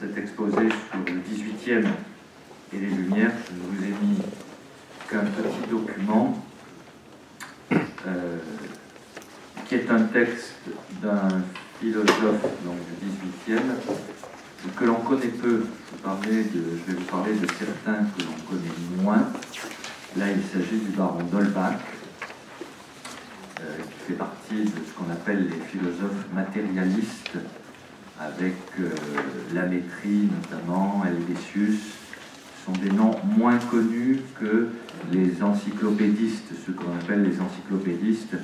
cet exposé sur le 18e et les Lumières. Je ne vous ai mis qu'un petit document qui est un texte d'un philosophe donc, du 18e que l'on connaît peu. Je vais vous parler de certains que l'on connaît moins. Là, il s'agit du baron d'Holbach, qui fait partie de ce qu'on appelle les philosophes matérialistes, avec Lamétrie notamment, Helvétius. Ce sont des noms moins connus que les encyclopédistes, ceux qu'on appelle les encyclopédistes.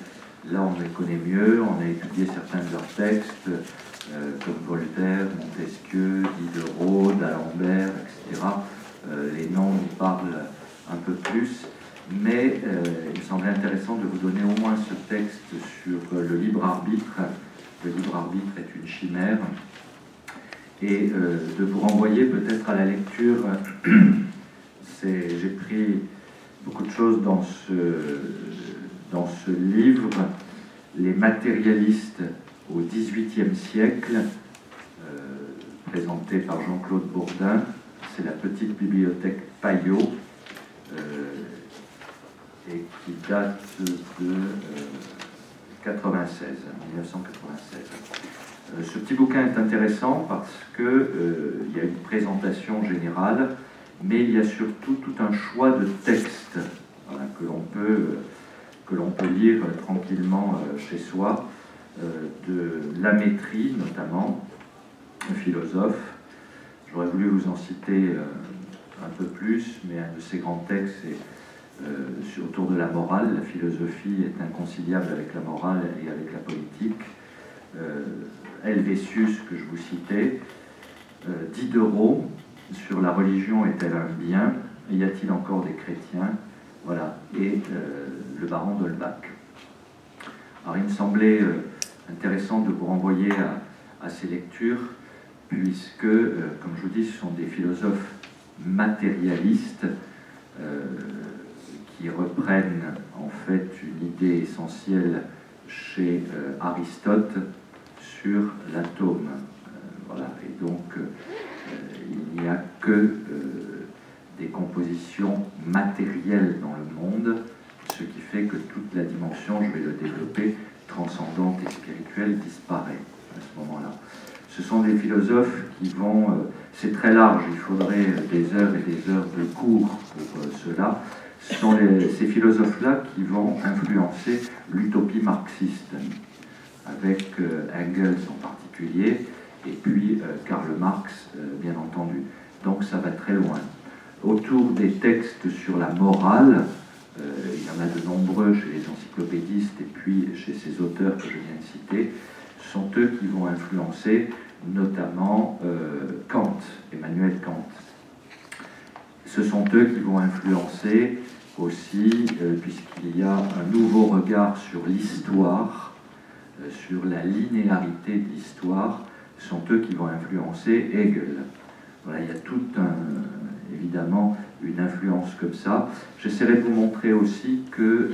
Là, on les connaît mieux, on a étudié certains de leurs textes, comme Voltaire, Montesquieu, Diderot, d'Alembert, etc. Les noms nous parlent un peu plus, mais il me semblait intéressant de vous donner au moins ce texte sur le libre arbitre. Le libre arbitre est une chimère, et de vous renvoyer peut-être à la lecture. J'ai pris beaucoup de choses dans ce livre, Les matérialistes au XVIIIe siècle, présenté par Jean-Claude Bourdin. C'est la petite bibliothèque Payot, et qui date de 1996. Ce petit bouquin est intéressant parce qu'il y a une présentation générale, mais il y a surtout tout un choix de textes, voilà, que l'on peut lire tranquillement chez soi, de Lamétrie notamment, un philosophe. J'aurais voulu vous en citer un peu plus, mais un de ses grands textes est autour de la morale. La philosophie est inconciliable avec la morale et avec la politique. Helvétius, que je vous citais, Diderot, sur la religion est-elle un bien, y a-t-il encore des chrétiens, voilà, et le baron d'Holbach. Alors il me semblait intéressant de vous renvoyer à ces lectures, puisque, comme je vous dis, ce sont des philosophes matérialistes qui reprennent en fait une idée essentielle chez Aristote sur l'atome. Voilà. Et donc, il n'y a que des compositions matérielles dans le monde, ce qui fait que toute la dimension, je vais le développer, transcendante et spirituelle, disparaît à ce moment-là. Ce sont des philosophes qui vont... c'est très large, il faudrait des heures et des heures de cours pour cela. Ce sont ces philosophes-là qui vont influencer l'utopie marxiste, avec Engels en particulier, et puis Karl Marx, bien entendu. Donc ça va très loin. Autour des textes sur la morale, il y en a de nombreux chez les encyclopédistes et puis chez ces auteurs que je viens de citer, ce sont eux qui vont influencer notamment Kant, Emmanuel Kant. Ce sont eux qui vont influencer aussi, puisqu'il y a un nouveau regard sur l'histoire, sur la linéarité de l'histoire, ce sont eux qui vont influencer Hegel. Voilà, il y a évidemment une influence comme ça. J'essaierai de vous montrer aussi que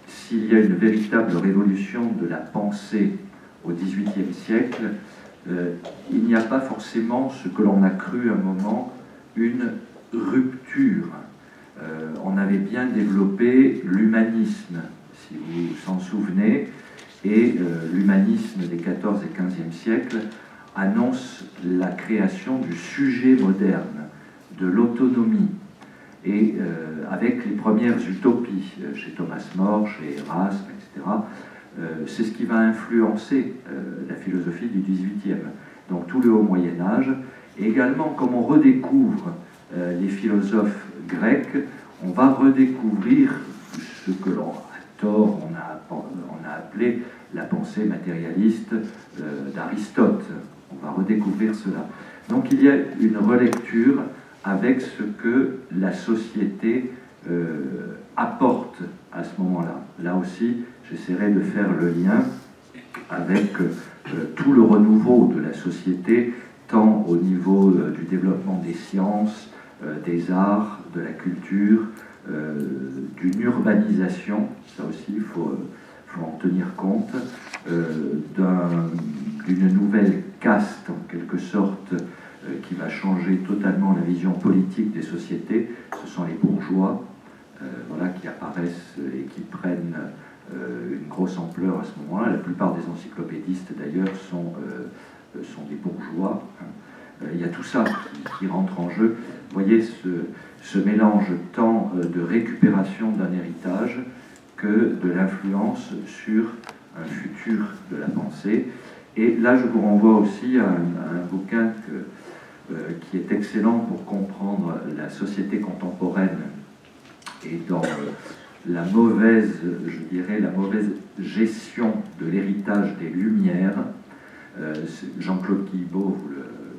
s'il y a une véritable révolution de la pensée au XVIIIe siècle, il n'y a pas forcément ce que l'on a cru à un moment, une rupture. On avait bien développé l'humanisme, si vous vous en souvenez, et l'humanisme des XIVe et XVe siècles annonce la création du sujet moderne, de l'autonomie, et avec les premières utopies, chez Thomas More, chez Erasme, etc., c'est ce qui va influencer la philosophie du XVIIIe. Donc tout le haut Moyen-Âge, et également comme on redécouvre les philosophes grecs, on va redécouvrir ce que l'on, à tort, on a appelé la pensée matérialiste d'Aristote. On va redécouvrir cela. Donc il y a une relecture avec ce que la société apporte à ce moment-là. Là aussi, j'essaierai de faire le lien avec tout le renouveau de la société, tant au niveau du développement des sciences, des arts, de la culture, d'une urbanisation, ça aussi il faut en tenir compte, d'une nouvelle caste, en quelque sorte, qui va changer totalement la vision politique des sociétés. Ce sont les bourgeois, voilà, qui apparaissent et qui prennent une grosse ampleur à ce moment-là. La plupart des encyclopédistes, d'ailleurs, sont des bourgeois. Il y a tout ça qui rentre en jeu. Vous voyez ce mélange tant de récupération d'un héritage que de l'influence sur un futur de la pensée. Et là, je vous renvoie aussi à un bouquin qui est excellent pour comprendre la société contemporaine et dans la mauvaise, je dirais, la mauvaise gestion de l'héritage des Lumières. Jean-Claude Guilbault,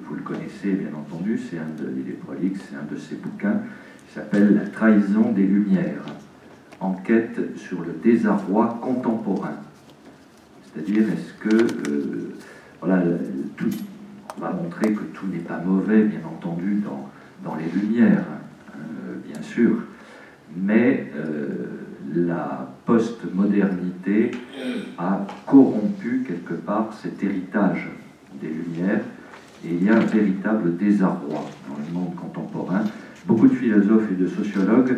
vous le connaissez bien entendu, il est prolixe, c'est un de ses bouquins, qui s'appelle « La trahison des Lumières, enquête sur le désarroi contemporain ». C'est-à-dire, est-ce que, voilà, on va montrer que tout n'est pas mauvais, bien entendu, dans les Lumières, bien sûr, mais la postmodernité a corrompu quelque part cet héritage des Lumières, et il y a un véritable désarroi dans le monde contemporain. Beaucoup de philosophes et de sociologues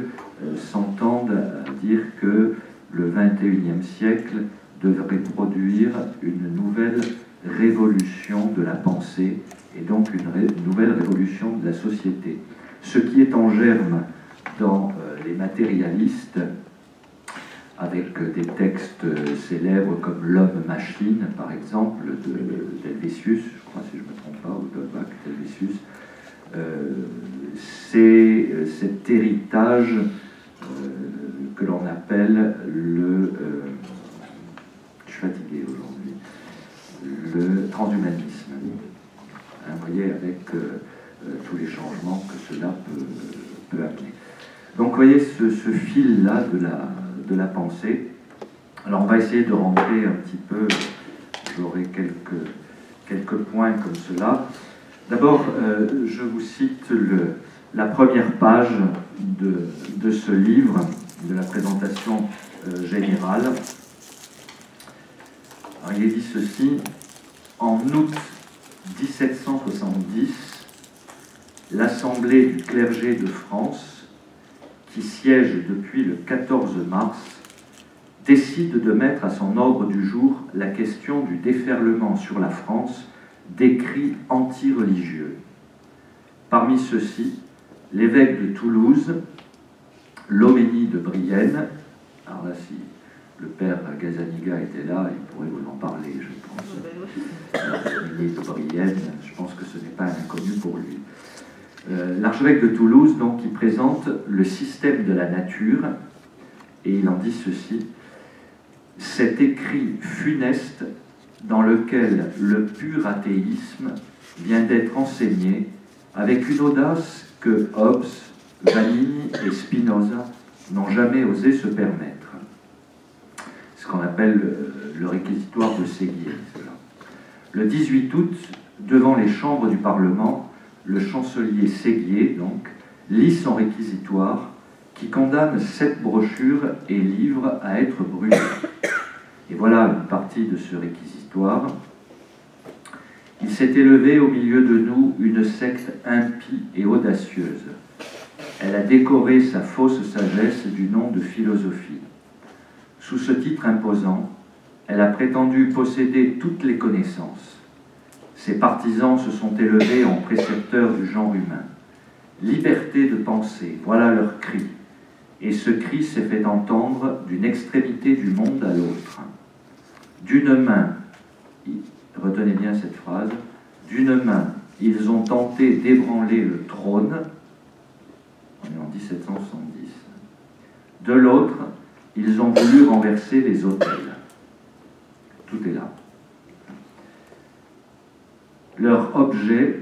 s'entendent à dire que le XXIe siècle devrait produire une nouvelle révolution de la pensée et donc une nouvelle révolution de la société. Ce qui est en germe dans les matérialistes, avec des textes célèbres comme L'homme-machine, par exemple, d'Helvétius, je crois, si je ne me trompe pas, ou d'Holbach d'Helvétius, c'est cet héritage que l'on appelle je suis fatigué aujourd'hui, le transhumanisme. Vous voyez, avec tous les changements que cela peut amener. Donc, vous voyez ce fil-là de la pensée. Alors, on va essayer de rentrer un petit peu, j'aurai quelques points comme cela. D'abord, je vous cite la première page de ce livre, de la présentation générale. Alors, il est dit ceci: en août 1770, l'Assemblée du clergé de France, qui siège depuis le 14 mars, décide de mettre à son ordre du jour la question du déferlement sur la France d'écrits anti-religieux. Parmi ceux-ci, l'évêque de Toulouse, Loménie de Brienne, alors là, si le père Gazaniga était là, il pourrait vous en parler, je pense. Loménie de Brienne, je pense que ce n'est pas un inconnu pour lui. L'archevêque de Toulouse, donc, qui présente le système de la nature, et il en dit ceci: cet écrit funeste dans lequel le pur athéisme vient d'être enseigné avec une audace que Hobbes, Vanini et Spinoza n'ont jamais osé se permettre. Ce qu'on appelle le réquisitoire de Séguier. Le 18 août, devant les chambres du Parlement, le chancelier Séguier, donc, lit son réquisitoire qui condamne 7 brochures et livres à être brûlés. Et voilà une partie de ce réquisitoire. Il s'est élevé au milieu de nous une secte impie et audacieuse. Elle a décoré sa fausse sagesse du nom de philosophie. Sous ce titre imposant, elle a prétendu posséder toutes les connaissances. Ses partisans se sont élevés en précepteurs du genre humain. Liberté de penser, voilà leur cri. Et ce cri s'est fait entendre d'une extrémité du monde à l'autre. D'une main, retenez bien cette phrase, d'une main, ils ont tenté d'ébranler le trône, on est en 1770, de l'autre, ils ont voulu renverser les autels. Tout est là. Leur objet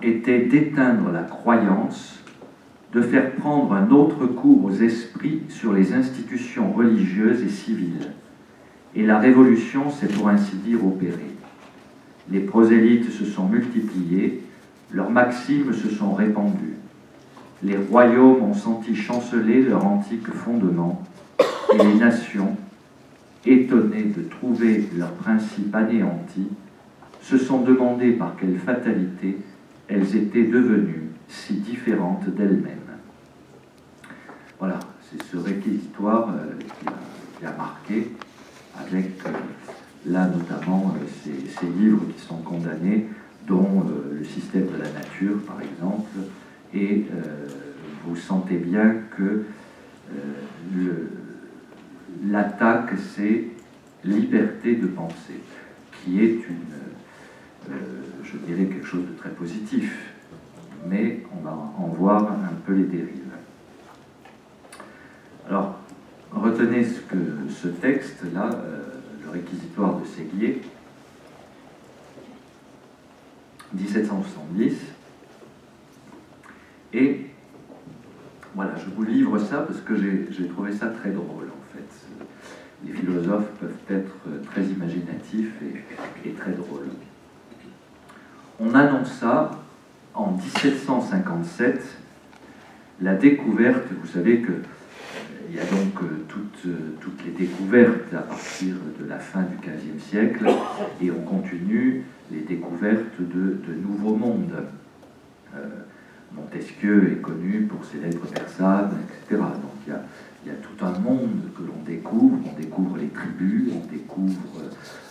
était d'éteindre la croyance, de faire prendre un autre cours aux esprits sur les institutions religieuses et civiles. Et la révolution s'est pour ainsi dire opérée. Les prosélytes se sont multipliés, leurs maximes se sont répandues. Les royaumes ont senti chanceler leur antique fondement, et les nations, étonnées de trouver leurs principes anéantis, se sont demandé par quelle fatalité elles étaient devenues si différentes d'elles-mêmes. Voilà, c'est ce réquisitoire qui a marqué, avec là notamment ces livres qui sont condamnés, dont le système de la nature, par exemple, et vous sentez bien que l'attaque, c'est liberté de penser, qui est je dirais quelque chose de très positif, mais on va en voir un peu les dérives. Alors, retenez ce texte-là, le réquisitoire de Séguier, 1770, et voilà, je vous livre ça parce que j'ai trouvé ça très drôle, en fait. Les philosophes peuvent être très imaginatifs et très drôles. On annonça en 1757 la découverte, vous savez que il y a donc toutes les découvertes à partir de la fin du XVe siècle, et on continue les découvertes de nouveaux mondes. Montesquieu est connu pour ses lettres persanes, etc. Donc il y a tout un monde que l'on découvre. On découvre les tribus, on découvre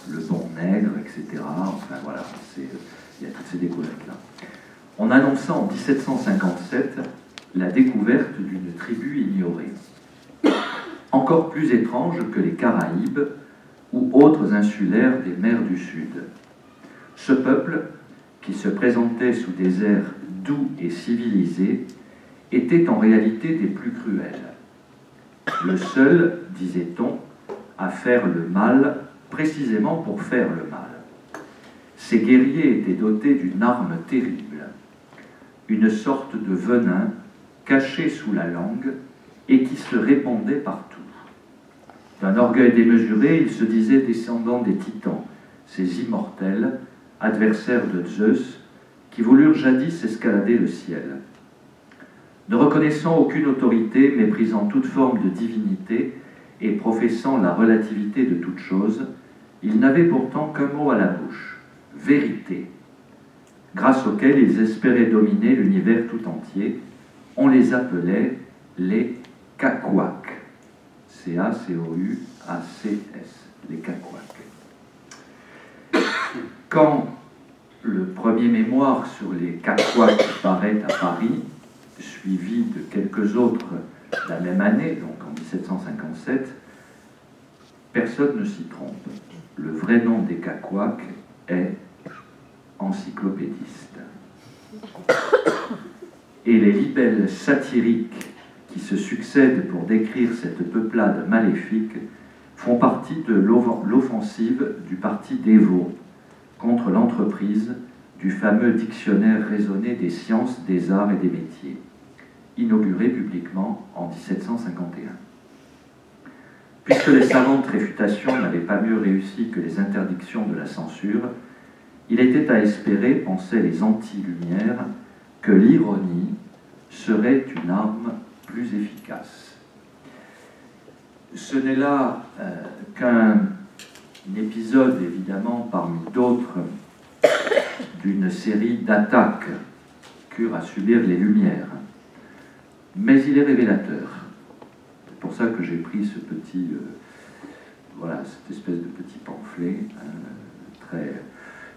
le bon nègre, etc. Enfin voilà, il y a toutes ces découvertes-là. On annonça en 1757 la découverte d'une tribu ignorée, encore plus étrange que les Caraïbes ou autres insulaires des mers du Sud. Ce peuple, qui se présentait sous des airs doux et civilisés, était en réalité des plus cruels. Le seul, disait-on, à faire le mal précisément pour faire le mal. Ces guerriers étaient dotés d'une arme terrible, une sorte de venin caché sous la langue et qui se répandait partout. D'un orgueil démesuré, ils se disaient descendants des titans, ces immortels, adversaires de Zeus, qui voulurent jadis escalader le ciel. Ne reconnaissant aucune autorité, méprisant toute forme de divinité et professant la relativité de toute chose, ils n'avaient pourtant qu'un mot à la bouche, vérité, grâce auquel ils espéraient dominer l'univers tout entier. On les appelait les Caquaques. C-A-C-O-U-A-C-S, les Caquaques. Quand le premier mémoire sur les Caquaques paraît à Paris, suivi de quelques autres la même année, donc en 1757, personne ne s'y trompe. Le vrai nom des Caquaques est encyclopédiste. Et les libelles satiriques qui se succèdent pour décrire cette peuplade maléfique font partie de l'offensive du parti Dévot contre l'entreprise du fameux dictionnaire raisonné des sciences, des arts et des métiers, inauguré publiquement en 1751. Puisque les savantes réfutations n'avaient pas mieux réussi que les interdictions de la censure, il était à espérer, pensaient les anti-lumières, que l'ironie serait une arme plus efficace. Ce n'est là qu'un épisode, évidemment, parmi d'autres, d'une série d'attaques qu'eurent à subir les Lumières. Mais il est révélateur. C'est pour ça que j'ai pris ce petit, voilà, cette espèce de petit pamphlet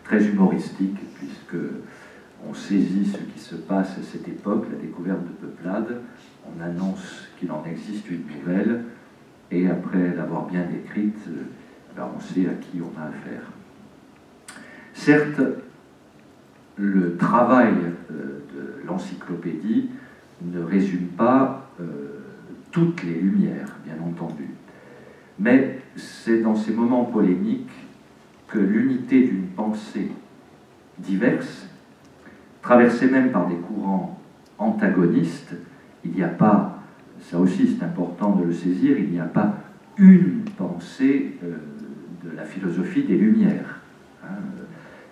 très humoristique, puisque on saisit ce qui se passe à cette époque, la découverte de peuplades, on annonce qu'il en existe une nouvelle, et après l'avoir bien décrite, on sait à qui on a affaire. Certes, le travail de l'encyclopédie ne résume pas toutes les Lumières, bien entendu, mais c'est dans ces moments polémiques que l'unité d'une pensée diverse, traversée même par des courants antagonistes, il n'y a pas, ça aussi c'est important de le saisir, il n'y a pas une pensée de la philosophie des Lumières.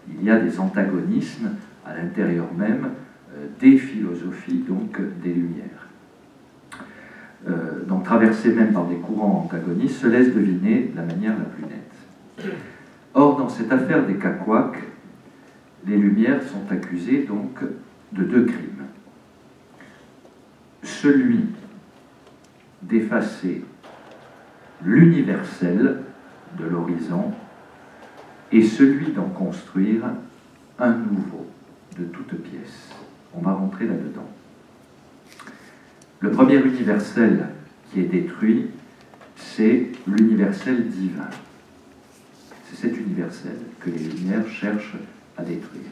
Il y a des antagonismes à l'intérieur même des philosophies, donc des Lumières. Donc traversée même par des courants antagonistes, se laisse deviner la manière la plus nette. Or, dans cette affaire des Caquaques, les Lumières sont accusées donc de deux crimes. Celui d'effacer l'universel de l'horizon et celui d'en construire un nouveau de toutes pièces. On va rentrer là-dedans. Le premier universel qui est détruit, c'est l'universel divin. C'est cet universel que les Lumières cherchent à détruire.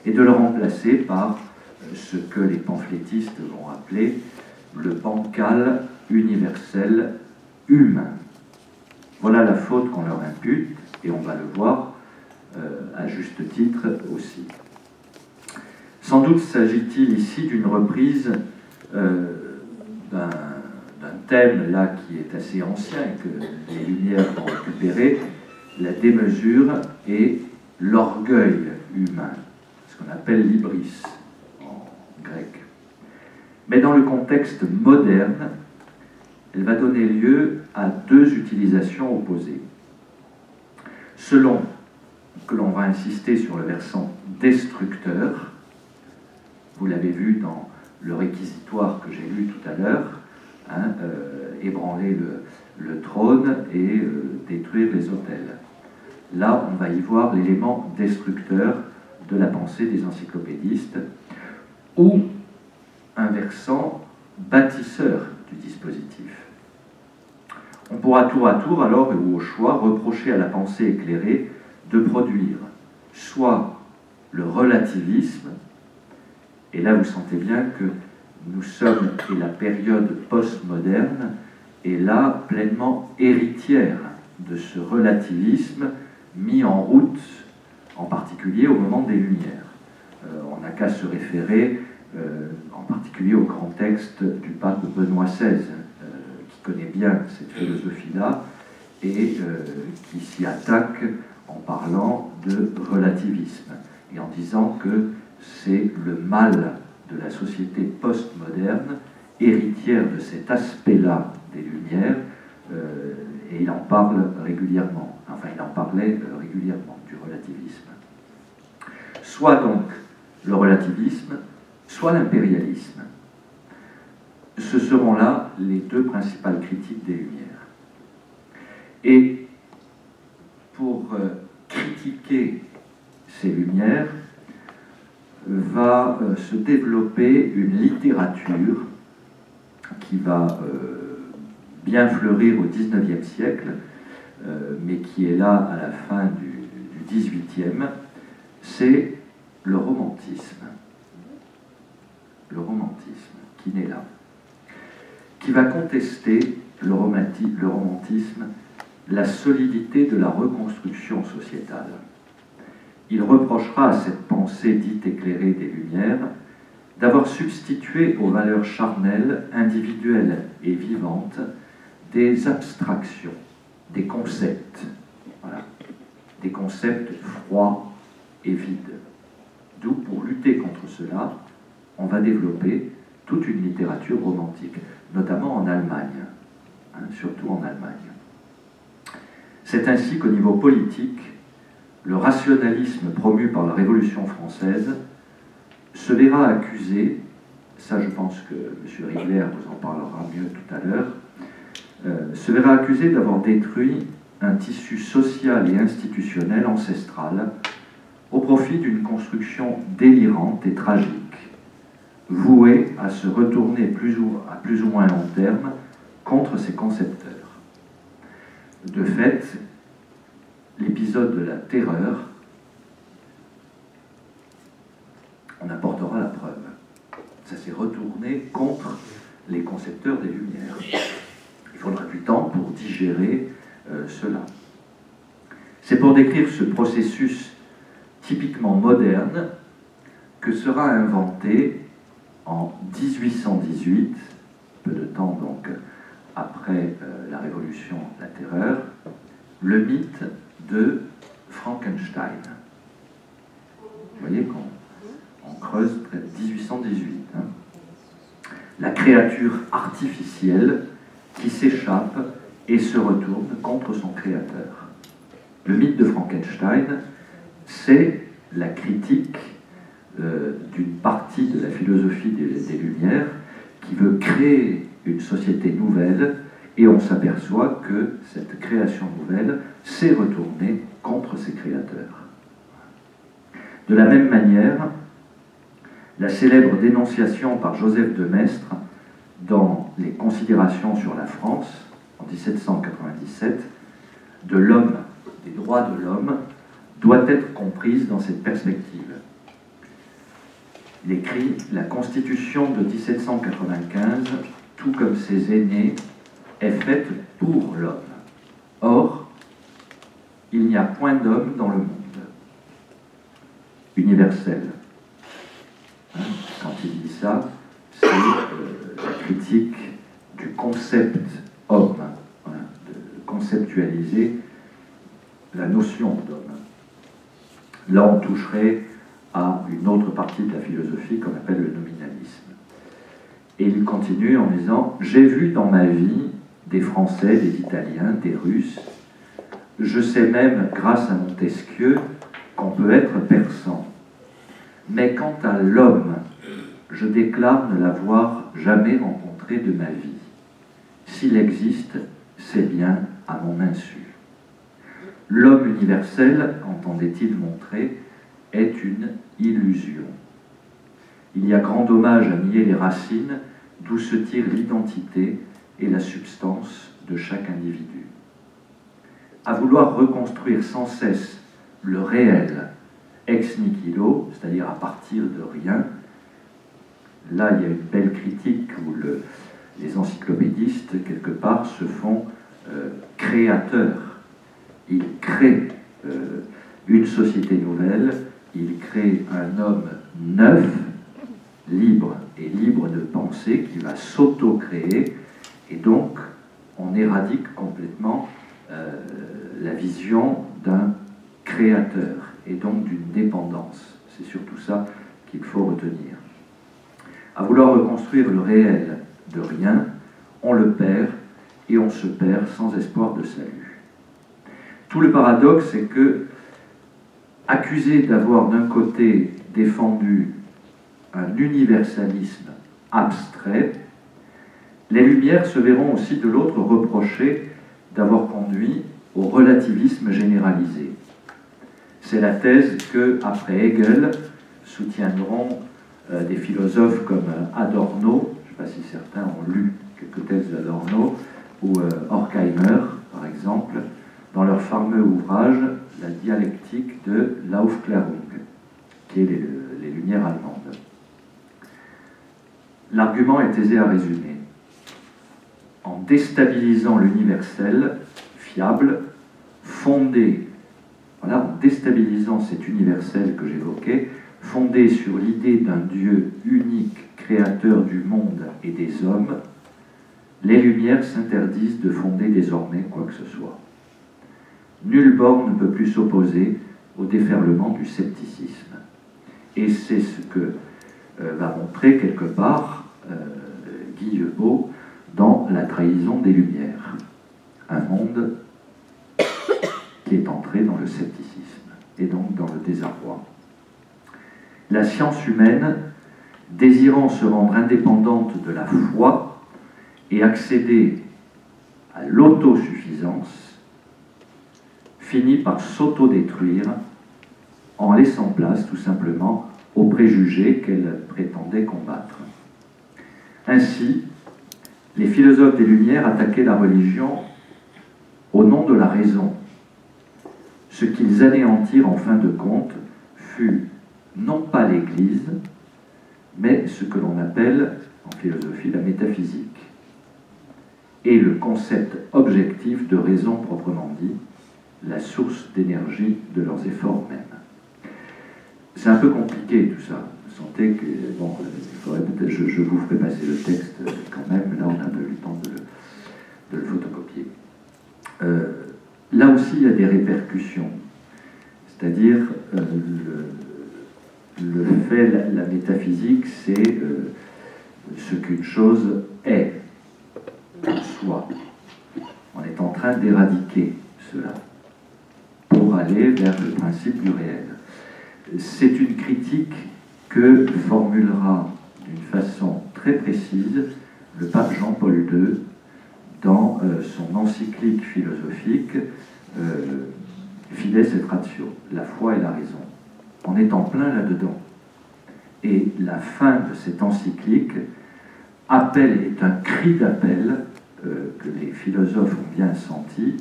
Et de le remplacer par ce que les pamphlétistes vont appeler le bancal universel humain. Voilà la faute qu'on leur impute, et on va le voir à juste titre aussi. Sans doute s'agit-il ici d'une reprise d'un thème là qui est assez ancien et que les Lumières ont récupéré, la démesure et l'orgueil humain, ce qu'on appelle l'hybris en grec. Mais dans le contexte moderne, elle va donner lieu à deux utilisations opposées. Selon que l'on va insister sur le versant destructeur, vous l'avez vu dans le réquisitoire que j'ai lu tout à l'heure, hein, ébranler le trône et détruire les autels. Là, on va y voir l'élément destructeur de la pensée des encyclopédistes, ou un versant bâtisseur du dispositif. On pourra tour à tour, alors, ou au choix, reprocher à la pensée éclairée de produire soit le relativisme, et là vous sentez bien que nous sommes, et la période postmoderne est là pleinement héritière de ce relativisme mis en route, en particulier au moment des Lumières. On n'a qu'à se référer en particulier au grand texte du pape Benoît XVI, qui connaît bien cette philosophie-là et qui s'y attaque en parlant de relativisme et en disant que c'est le mal de la société postmoderne, héritière de cet aspect-là des Lumières, et il en parle régulièrement, enfin il en parlait régulièrement du relativisme. Soit donc le relativisme, soit l'impérialisme. Ce seront là les deux principales critiques des Lumières. Et pour critiquer ces Lumières, va se développer une littérature qui va bien fleurir au XIXe siècle, mais qui est là à la fin du XVIIIe, c'est le romantisme. Le romantisme qui naît là, qui va contester le romantisme, la solidité de la reconstruction sociétale. Il reprochera à cette pensée dite éclairée des Lumières d'avoir substitué aux valeurs charnelles, individuelles et vivantes des abstractions, des concepts, voilà, des concepts froids et vides. D'où, pour lutter contre cela, on va développer toute une littérature romantique, notamment en Allemagne, hein, surtout en Allemagne. C'est ainsi qu'au niveau politique, le rationalisme promu par la Révolution française se verra accusé, ça je pense que M. Riegler vous en parlera mieux tout à l'heure, se verra accusé d'avoir détruit un tissu social et institutionnel ancestral au profit d'une construction délirante et tragique, vouée à se retourner à plus ou moins long terme contre ses concepteurs. De fait, l'épisode de la terreur en apportera la preuve. Ça s'est retourné contre les concepteurs des Lumières. Il faudra du temps pour digérer cela. C'est pour décrire ce processus typiquement moderne que sera inventé en 1818, peu de temps donc après la Révolution, la Terreur, le mythe de Frankenstein. Vous voyez qu'on creuse près de 1818. Hein. La créature artificielle qui s'échappe et se retourne contre son créateur. Le mythe de Frankenstein, c'est la critique d'une partie de la philosophie des Lumières qui veut créer une société nouvelle, et on s'aperçoit que cette création nouvelle s'est retournée contre ses créateurs. De la même manière, la célèbre dénonciation par Joseph de Maistre dans les Considérations sur la France, en 1797, de l'homme, des droits de l'homme, doit être comprise dans cette perspective. Il écrit « La Constitution de 1795, tout comme ses aînés, est faite pour l'homme. Or, il n'y a point d'homme dans le monde. Universel. » Quand il dit ça, c'est la critique du concept homme, voilà, de conceptualiser la notion d'homme. Là, on toucherait à une autre partie de la philosophie qu'on appelle le nominalisme. Et il continue en disant « J'ai vu dans ma vie des Français, des Italiens, des Russes. Je sais même, grâce à Montesquieu, qu'on peut être persan. Mais quant à l'homme, je déclare ne l'avoir jamais rencontré de ma vie. S'il existe, c'est bien à mon insu. L'homme universel, entendait-il montrer, est une illusion. Il y a grand dommage à nier les racines d'où se tire l'identité et la substance de chaque individu. À vouloir reconstruire sans cesse le réel ex nihilo, c'est-à-dire à partir de rien, là il y a une belle critique où les encyclopédistes, quelque part, se font créateurs. Ils créent une société nouvelle, ils créent un homme neuf, libre et libre de penser, qui va s'auto-créer, et donc on éradique complètement la vision d'un créateur, et donc d'une dépendance. C'est surtout ça qu'il faut retenir. À vouloir reconstruire le réel de rien, on le perd, et on se perd sans espoir de salut. Tout le paradoxe, c'est que, accusé d'avoir d'un côté défendu un universalisme abstrait, les Lumières se verront aussi de l'autre reprocher d'avoir conduit au relativisme généralisé. C'est la thèse que, après Hegel, soutiendront des philosophes comme Adorno, je ne sais pas si certains ont lu quelques thèses d'Adorno, ou Horkheimer, par exemple, dans leur fameux ouvrage « La dialectique de l'Aufklärung », qui est les Lumières allemandes. L'argument est aisé à résumer. En déstabilisant l'universel fiable, fondé, voilà, en déstabilisant cet universel que j'évoquais, fondé sur l'idée d'un Dieu unique, créateur du monde et des hommes, les Lumières s'interdisent de fonder désormais quoi que ce soit. Nulle borne ne peut plus s'opposer au déferlement du scepticisme. Et c'est ce que va montrer quelque part Guy Yebeau dans La trahison des Lumières. Un monde qui est entré dans le scepticisme et donc dans le désarroi. La science humaine, désirant se rendre indépendante de la foi et accéder à l'autosuffisance, finit par s'autodétruire en laissant place tout simplement aux préjugés qu'elle prétendait combattre. Ainsi, les philosophes des Lumières attaquaient la religion au nom de la raison. Ce qu'ils anéantirent en fin de compte fut non pas l'Église, mais ce que l'on appelle en philosophie la métaphysique, et le concept objectif de raison proprement dit, la source d'énergie de leurs efforts mêmes. C'est un peu compliqué tout ça. Vous sentez que, bon, il faudrait peut-être, je vous ferai passer le texte quand même, là on a un peu eu le temps de le photocopier. Là aussi il y a des répercussions, c'est-à-dire le fait, la métaphysique, c'est ce qu'une chose est en soi. On est en train d'éradiquer cela pour aller vers le principe du réel. c'est une critique que formulera d'une façon très précise le pape Jean-Paul II dans son encyclique philosophique Fides et Ratio, la foi et la raison. On est en plein là-dedans. Et la fin de cette encyclique est un cri d'appel que les philosophes ont bien senti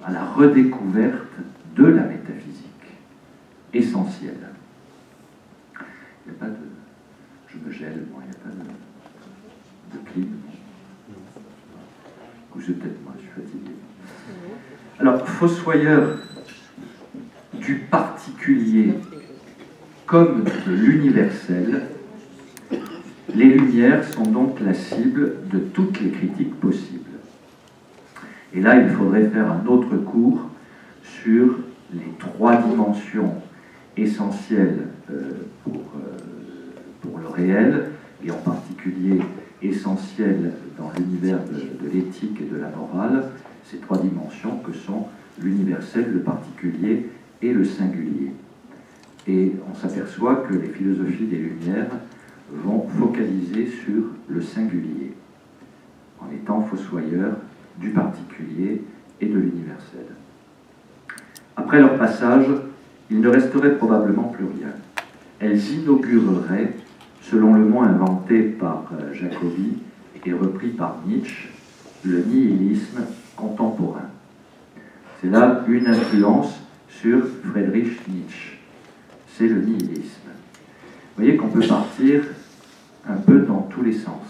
à la redécouverte de la métaphysique essentielle. Il n'y a pas de... Je me gèle, moi, il n'y a pas de clim. Ou c'est peut-être moi, je suis fatigué. Alors, fossoyeur du particulier comme de l'universel, les Lumières sont donc la cible de toutes les critiques possibles. Et là, il faudrait faire un autre cours sur les trois dimensions essentielles pour le réel, et en particulier essentielles dans l'univers de l'éthique et de la morale, ces trois dimensions que sont l'universel, le particulier et le singulier. Et on s'aperçoit que les philosophies des Lumières vont focaliser sur le singulier, en étant fossoyeurs du particulier et de l'universel. Après leur passage, il ne resterait probablement plus rien. Elles inaugureraient, selon le mot inventé par Jacobi et repris par Nietzsche, le nihilisme contemporain. C'est là une influence sur Friedrich Nietzsche. C'est le nihilisme. Vous voyez qu'on peut partir un peu dans tous les sens.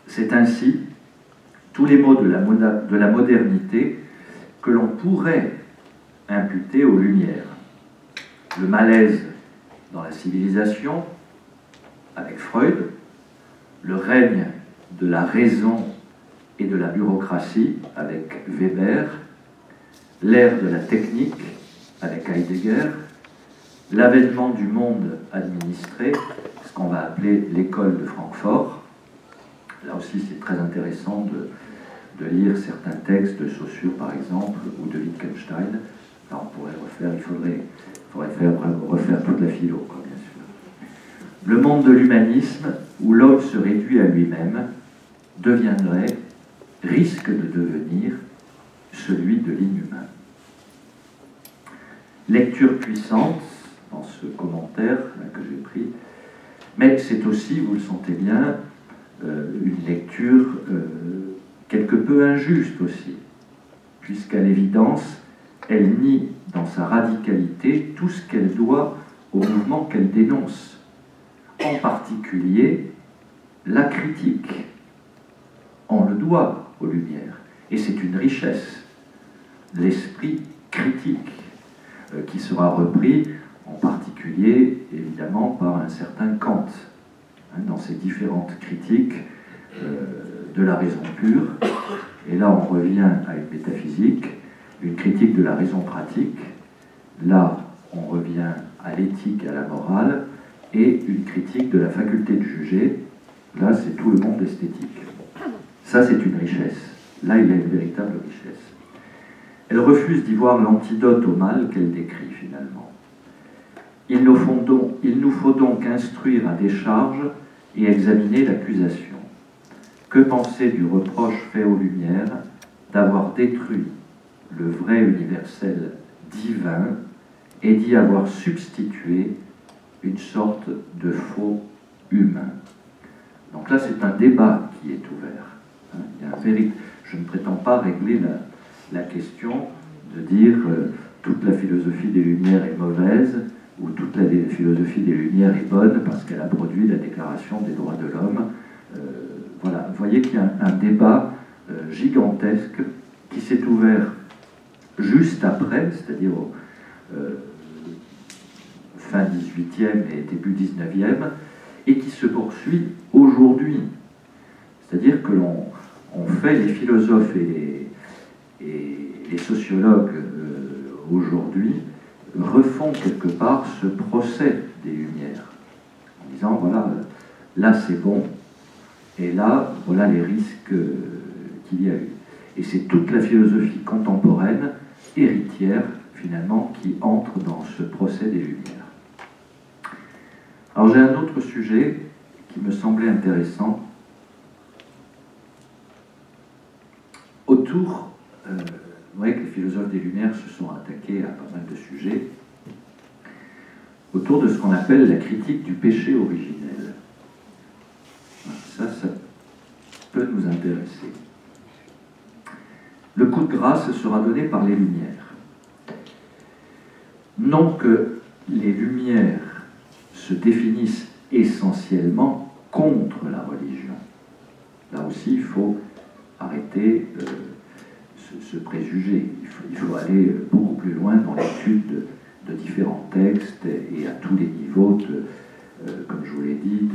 C'est ainsi tous les mots de la modernité que l'on pourrait imputer aux Lumières. Le malaise dans la civilisation, avec Freud, le règne de la raison et de la bureaucratie, avec Weber, l'ère de la technique, avec Heidegger, l'avènement du monde administré, ce qu'on va appeler l'école de Francfort. Là aussi, c'est très intéressant de lire certains textes de Saussure, par exemple, ou de Wittgenstein. Là, on pourrait refaire, il faudrait refaire toute la philo, quoi, bien sûr. Le monde de l'humanisme, où l'homme se réduit à lui-même, risque de devenir celui de l'inhumain. Lecture puissante dans ce commentaire là, que j'ai pris, mais c'est aussi, vous le sentez bien, une lecture quelque peu injuste aussi, puisqu'à l'évidence, elle nie dans sa radicalité tout ce qu'elle doit au mouvement qu'elle dénonce, en particulier la critique. On le doit aux Lumières, et c'est une richesse, l'esprit critique, qui sera repris en particulier, évidemment, par un certain Kant, dans ses différentes critiques de la raison pure. Et là, on revient à une métaphysique, une critique de la raison pratique. Là, on revient à l'éthique et à la morale, et une critique de la faculté de juger. Là, c'est tout le monde esthétique. Ça, c'est une richesse. Là, il y a une véritable richesse. Elle refuse d'y voir l'antidote au mal qu'elle décrit, finalement. Il nous faut donc instruire à décharge et examiner l'accusation. Que penser du reproche fait aux Lumières d'avoir détruit le vrai universel divin et d'y avoir substitué une sorte de faux humain? Donc là, c'est un débat qui est ouvert. Il y a je ne prétends pas régler la question de dire toute la philosophie des Lumières est mauvaise ou toute la philosophie des Lumières est bonne parce qu'elle a produit la Déclaration des droits de l'homme. Voilà, vous voyez qu'il y a un débat gigantesque qui s'est ouvert juste après, c'est-à-dire fin 18e et début 19e, et qui se poursuit aujourd'hui. C'est-à-dire que l'on fait, les philosophes et les sociologues aujourd'hui refont quelque part ce procès des Lumières, en disant, voilà, là c'est bon, et là, voilà les risques qu'il y a eu. Et c'est toute la philosophie contemporaine, héritière, finalement, qui entre dans ce procès des Lumières. Alors j'ai un autre sujet qui me semblait intéressant. Autour, vous voyez que les philosophes des Lumières se sont attaqués à pas mal de sujets, autour de ce qu'on appelle la critique du péché originel. Ça peut nous intéresser. Le coup de grâce sera donné par les Lumières. Non que les Lumières se définissent essentiellement contre la religion. Là aussi, il faut arrêter ce préjugé. Il faut aller beaucoup plus loin dans l'étude de différents textes et à tous les niveaux, comme je vous l'ai dit,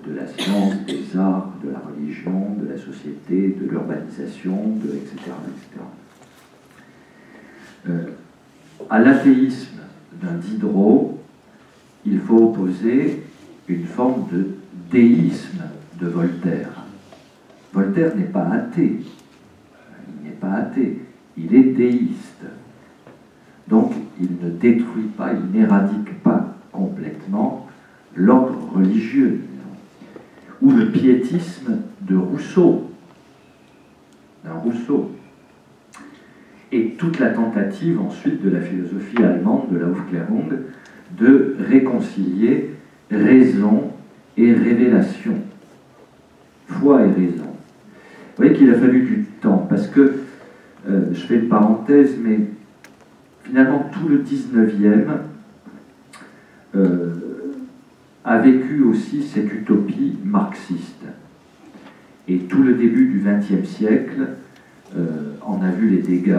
de la science, des arts, de la religion, de la société, de l'urbanisation, etc. À l'athéisme d'un Diderot, il faut opposer une forme de déisme de Voltaire. Voltaire n'est pas athée. Il n'est pas athée. Il est déiste. Donc, il ne détruit pas, il n'éradique pas complètement l'ordre religieux. Ou le piétisme de Rousseau. Et toute la tentative ensuite de la philosophie allemande, de la Aufklärung, de réconcilier raison et révélation, foi et raison. Vous voyez qu'il a fallu du temps, parce que, je fais une parenthèse, mais finalement tout le 19e a vécu aussi cette utopie marxiste. Et tout le début du XXe siècle en a vu les dégâts,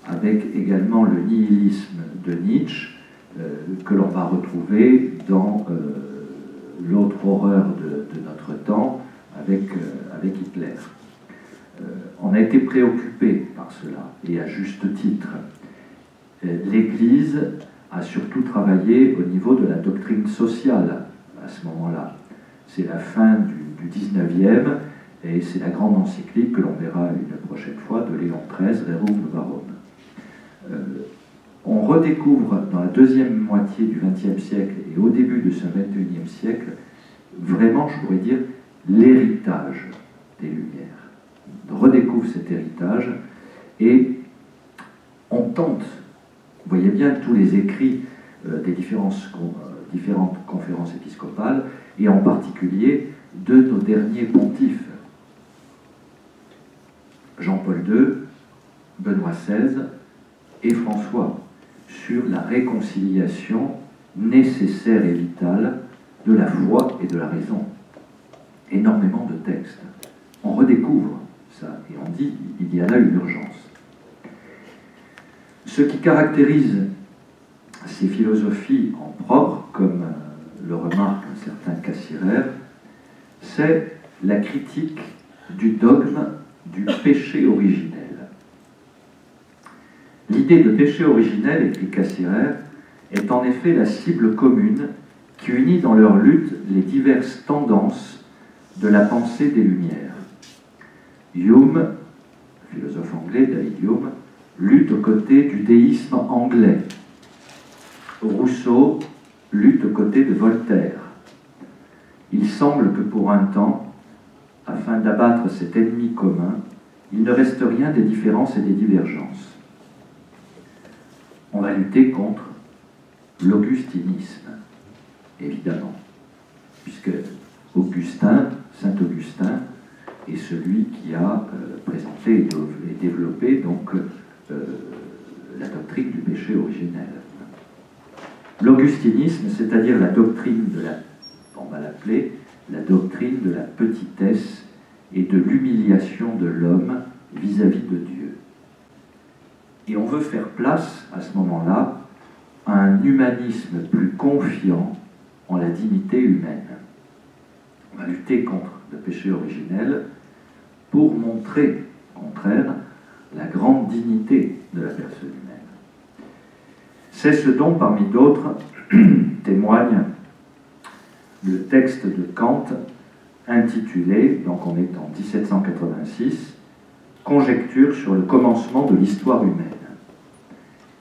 avec également le nihilisme de Nietzsche, que l'on va retrouver dans l'autre horreur de notre temps, avec Hitler. On a été préoccupé par cela, et à juste titre. L'Église a surtout travaillé au niveau de la doctrine sociale à ce moment-là. C'est la fin du 19e, et c'est la grande encyclique que l'on verra une prochaine fois de Léon XIII, Rerum Novarum. On redécouvre dans la deuxième moitié du XXe siècle et au début de ce XXIe siècle, vraiment, je pourrais dire, l'héritage des Lumières. On redécouvre cet héritage et on tente, vous voyez bien tous les écrits des différentes conférences épiscopales, et en particulier de nos derniers pontifes, Jean-Paul II, Benoît XVI et François, sur la réconciliation nécessaire et vitale de la foi et de la raison. Énormément de textes. On redécouvre ça et on dit il y a là une urgence. Ce qui caractérise ces philosophies en propre, comme le remarque un certain Cassirer, c'est la critique du dogme du péché originel. L'idée de péché originel, écrit Cassirer, est en effet la cible commune qui unit dans leur lutte les diverses tendances de la pensée des Lumières. Hume, philosophe anglais, David Hume, lutte aux côtés du déisme anglais. Rousseau lutte aux côtés de Voltaire. Il semble que pour un temps, afin d'abattre cet ennemi commun, il ne reste rien des différences et des divergences. On va lutter contre l'augustinisme, évidemment, puisque Augustin, Saint Augustin, est celui qui a présenté et développé donc la doctrine du péché originel. L'augustinisme, c'est-à-dire la doctrine de la, on va l'appeler, la doctrine de la petitesse et de l'humiliation de l'homme vis-à-vis de Dieu. Et on veut faire place, à ce moment-là, à un humanisme plus confiant en la dignité humaine. On va lutter contre le péché originel pour montrer, au contraire, la grande dignité de la personne humaine. C'est ce dont, parmi d'autres, témoigne le texte de Kant intitulé, donc on est en 1786, conjecture sur le commencement de l'histoire humaine.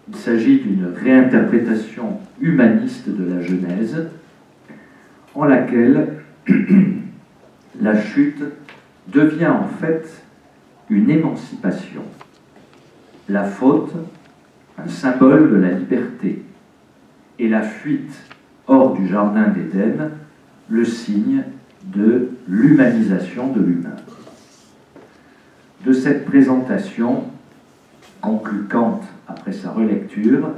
Il s'agit d'une réinterprétation humaniste de la Genèse, en laquelle la chute devient en fait une émancipation. La faute, un symbole de la liberté, et la fuite hors du jardin d'Éden, le signe de l'humanisation de l'humain. De cette présentation, conclut Kant après sa relecture,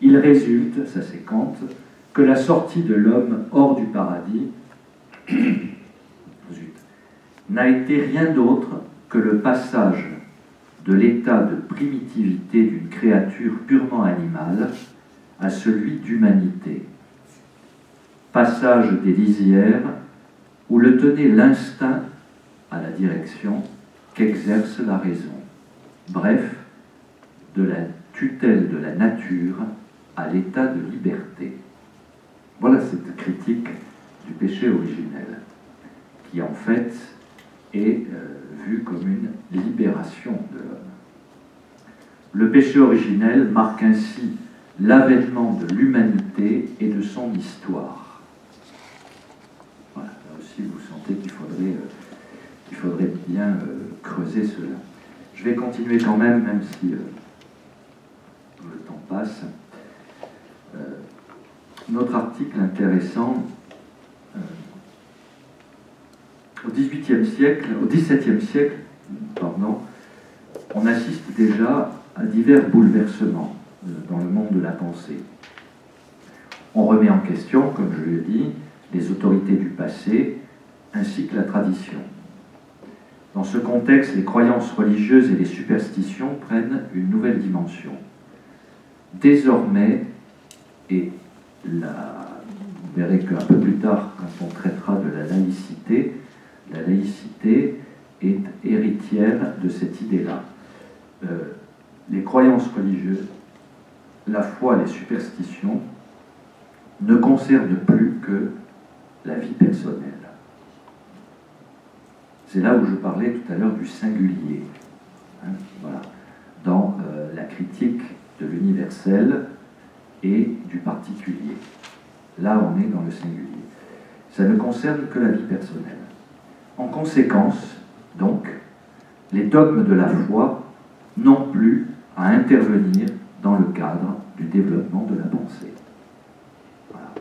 il résulte, ça c'est Kant, que la sortie de l'homme hors du paradis n'a été rien d'autre que le passage de l'état de primitivité d'une créature purement animale à celui d'humanité. Passage des lisières où le tenait l'instinct à la direction qu'exerce la raison. Bref, de la tutelle de la nature à l'état de liberté. Voilà cette critique du péché originel, qui en fait est vue comme une libération de l'homme. Le péché originel marque ainsi l'avènement de l'humanité et de son histoire. Voilà, là aussi vous sentez qu'il faudrait bien creuser cela. Je vais continuer quand même si le temps passe. Notre article intéressant, au XVIIe siècle, au XVIIe siècle, pardon, on assiste déjà à divers bouleversements dans le monde de la pensée. On remet en question, comme je l'ai dit, les autorités du passé ainsi que la tradition. Dans ce contexte, les croyances religieuses et les superstitions prennent une nouvelle dimension. Désormais, et vous verrez qu'un peu plus tard, quand on traitera de la laïcité est héritière de cette idée-là. Les croyances religieuses, la foi et les superstitions ne concernent plus que la vie personnelle. C'est là où je parlais tout à l'heure du singulier. Voilà. Dans la critique de l'universel et du particulier. Là, on est dans le singulier. Ça ne concerne que la vie personnelle. En conséquence, donc, les dogmes de la foi n'ont plus à intervenir dans le cadre du développement de la pensée. Voilà.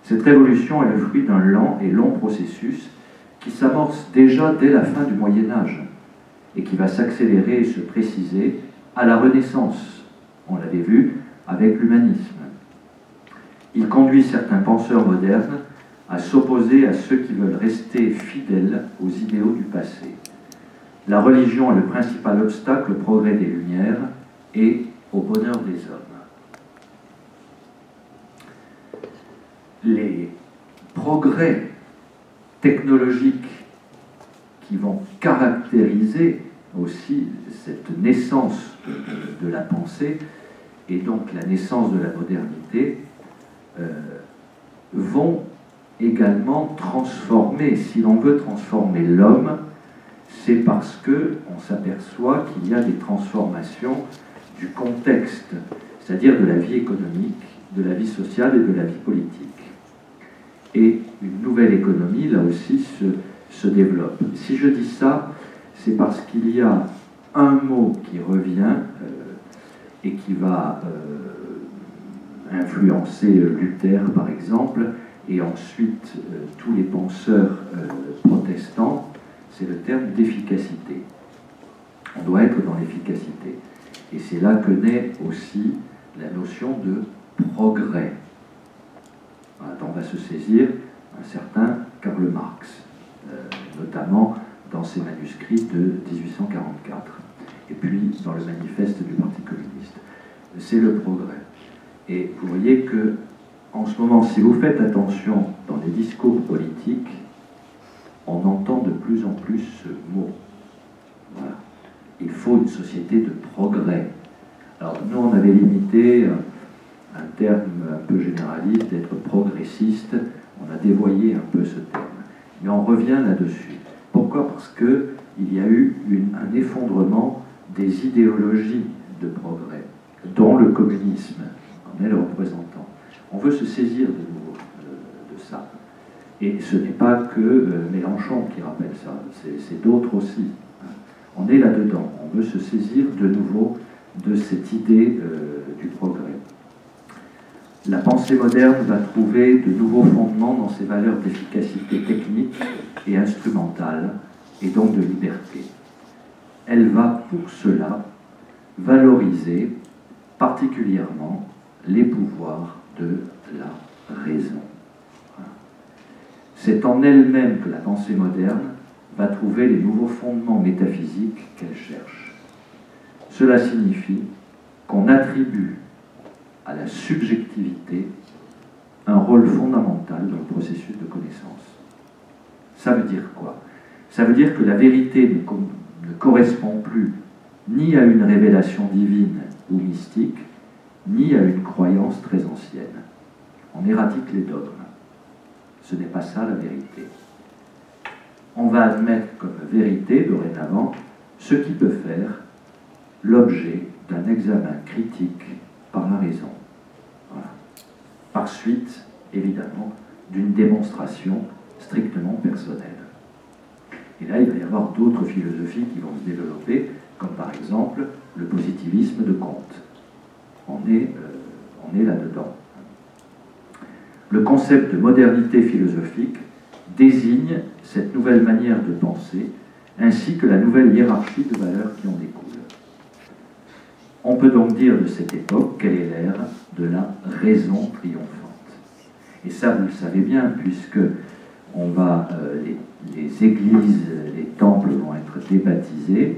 Cette révolution est le fruit d'un lent et long processus qui s'amorce déjà dès la fin du Moyen-Âge et qui va s'accélérer et se préciser à la Renaissance. On l'avait vu avec l'humanisme. Il conduit certains penseurs modernes à s'opposer à ceux qui veulent rester fidèles aux idéaux du passé. La religion est le principal obstacle au progrès des Lumières et au bonheur des hommes. Les progrès technologiques qui vont caractériser aussi cette naissance de la pensée et donc la naissance de la modernité vont également transformer, si l'on veut transformer l'homme, c'est parce qu'on s'aperçoit qu'il y a des transformations du contexte, c'est-à-dire de la vie économique, de la vie sociale et de la vie politique. Et une nouvelle économie, là aussi, se développe. Si je dis ça, c'est parce qu'il y a un mot qui revient et qui va influencer Luther, par exemple, et ensuite tous les penseurs protestants, c'est le terme d'efficacité. On doit être dans l'efficacité. Et c'est là que naît aussi la notion de progrès. Voilà, dont va se saisir un certain Karl Marx, notamment dans ses manuscrits de 1844, et puis dans le manifeste du Parti communiste. C'est le progrès. Et vous voyez que, en ce moment, si vous faites attention dans les discours politiques, on entend de plus en plus ce mot. Voilà. Il faut une société de progrès. Alors, nous, on avait limité un terme un peu généraliste, d'être progressiste. On a dévoyé un peu ce terme. Mais on revient là-dessus. Pourquoi ? Parce qu'il il y a eu un effondrement des idéologies de progrès, dont le communisme en est le représentant. On veut se saisir de nouveau de ça. Et ce n'est pas que Mélenchon qui rappelle ça, c'est d'autres aussi. On est là-dedans, on veut se saisir de nouveau de cette idée du progrès. La pensée moderne va trouver de nouveaux fondements dans ses valeurs d'efficacité technique et instrumentale, et donc de liberté. Elle va pour cela valoriser particulièrement les pouvoirs de la raison. C'est en elle-même que la pensée moderne va trouver les nouveaux fondements métaphysiques qu'elle cherche. Cela signifie qu'on attribue à la subjectivité un rôle fondamental dans le processus de connaissance. Ça veut dire quoi? Ça veut dire que la vérité ne correspond plus ni à une révélation divine ou mystique, ni à une croyance très ancienne. On éradique les dogmes. Ce n'est pas ça la vérité. On va admettre comme vérité, dorénavant, ce qui peut faire l'objet d'un examen critique par la raison. Voilà. Par suite, évidemment, d'une démonstration strictement personnelle. Et là, il va y avoir d'autres philosophies qui vont se développer, comme par exemple le positivisme de Kant. On est là-dedans. Le concept de modernité philosophique désigne cette nouvelle manière de penser, ainsi que la nouvelle hiérarchie de valeurs qui en découle. On peut donc dire de cette époque qu'elle est l'ère de la raison triomphante. Et ça, vous le savez bien, puisque les églises, les temples vont être débaptisés,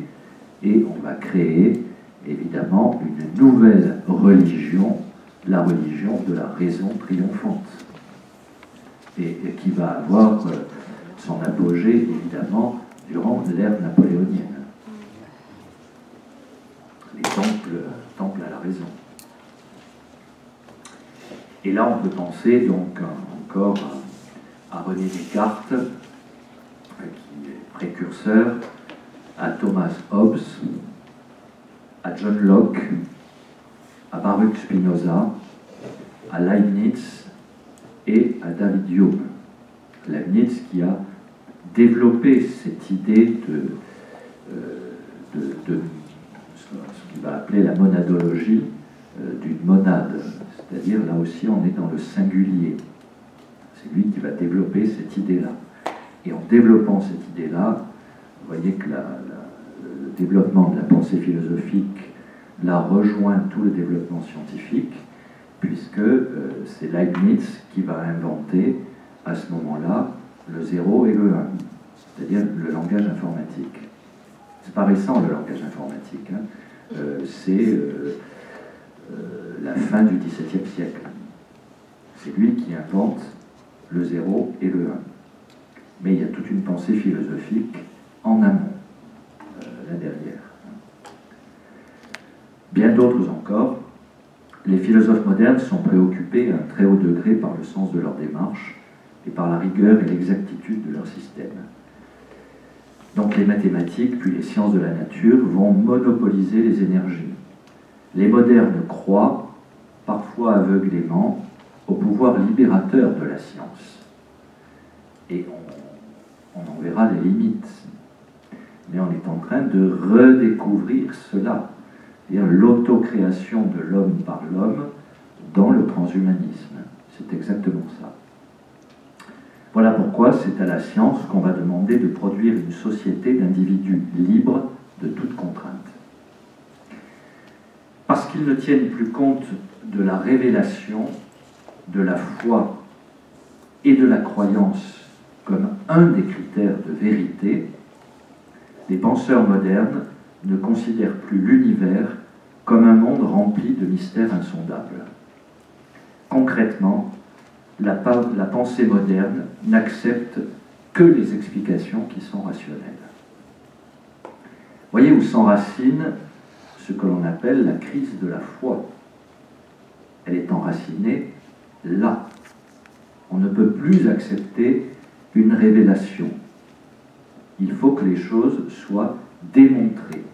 et on va créer, évidemment, une nouvelle religion, la religion de la raison triomphante, et qui va avoir son apogée, évidemment, durant l'ère napoléonienne. Les temples à la raison. Et là, on peut penser donc encore à René Descartes, qui est précurseur, à Thomas Hobbes, à John Locke, à Baruch Spinoza, à Leibniz et à David Hume. Leibniz qui a développé cette idée de ce qu'il va appeler la monadologie d'une monade, c'est-à-dire là aussi on est dans le singulier. C'est lui qui va développer cette idée-là. Et en développant cette idée-là, vous voyez que le développement de la pensée philosophique là rejoint tout le développement scientifique, puisque c'est Leibniz qui va inventer à ce moment-là le 0 et le 1, c'est-à-dire le langage informatique. C'est pas récent le langage informatique, hein. C'est la fin du XVIIe siècle. C'est lui qui invente le 0 et le 1. Mais il y a toute une pensée philosophique en amont, là derrière. Bien d'autres encore, les philosophes modernes sont préoccupés à un très haut degré par le sens de leur démarche et par la rigueur et l'exactitude de leur système. Donc les mathématiques, puis les sciences de la nature vont monopoliser les énergies. Les modernes croient, parfois aveuglément, au pouvoir libérateur de la science. Et on en verra les limites. Mais on est en train de redécouvrir cela, c'est-à-dire l'autocréation de l'homme par l'homme dans le transhumanisme. C'est exactement ça. Voilà pourquoi c'est à la science qu'on va demander de produire une société d'individus libres de toute contrainte. Parce qu'ils ne tiennent plus compte de la révélation, de la foi et de la croyance comme un des critères de vérité, les penseurs modernes ne considèrent plus l'univers comme un monde rempli de mystères insondables. Concrètement, la pensée moderne n'accepte que les explications qui sont rationnelles. Voyez où s'enracine ce que l'on appelle la crise de la foi. Elle est enracinée là. On ne peut plus accepter une révélation. il faut que les choses soient démontrées.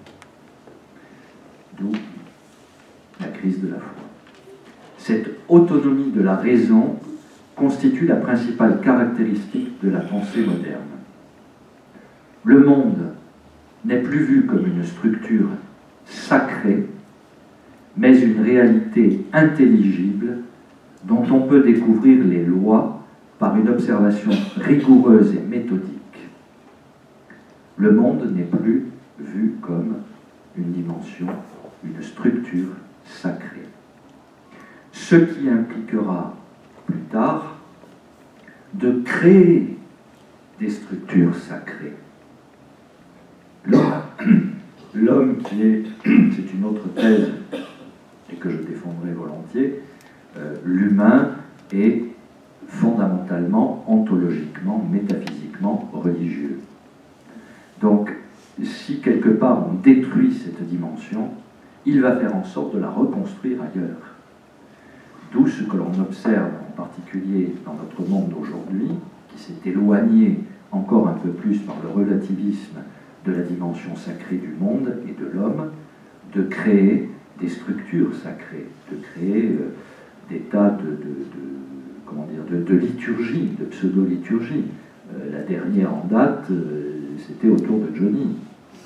D'où la crise de la foi. Cette autonomie de la raison constitue la principale caractéristique de la pensée moderne. Le monde n'est plus vu comme une structure sacrée, mais une réalité intelligible dont on peut découvrir les lois par une observation rigoureuse et méthodique. Le monde n'est plus vu comme une dimension, une structure sacrée. Ce qui impliquera plus tard de créer des structures sacrées. L'homme qui est, c'est une autre thèse et que je défendrai volontiers, l'humain est fondamentalement, ontologiquement, métaphysiquement religieux. Donc, si quelque part on détruit cette dimension, il va faire en sorte de la reconstruire ailleurs. D'où ce que l'on observe en particulier dans notre monde d'aujourd'hui, qui s'est éloigné encore un peu plus par le relativisme de la dimension sacrée du monde et de l'homme, de créer des structures sacrées, de créer des tas de liturgie, de pseudo-liturgie. La dernière en date, c'était autour de Johnny.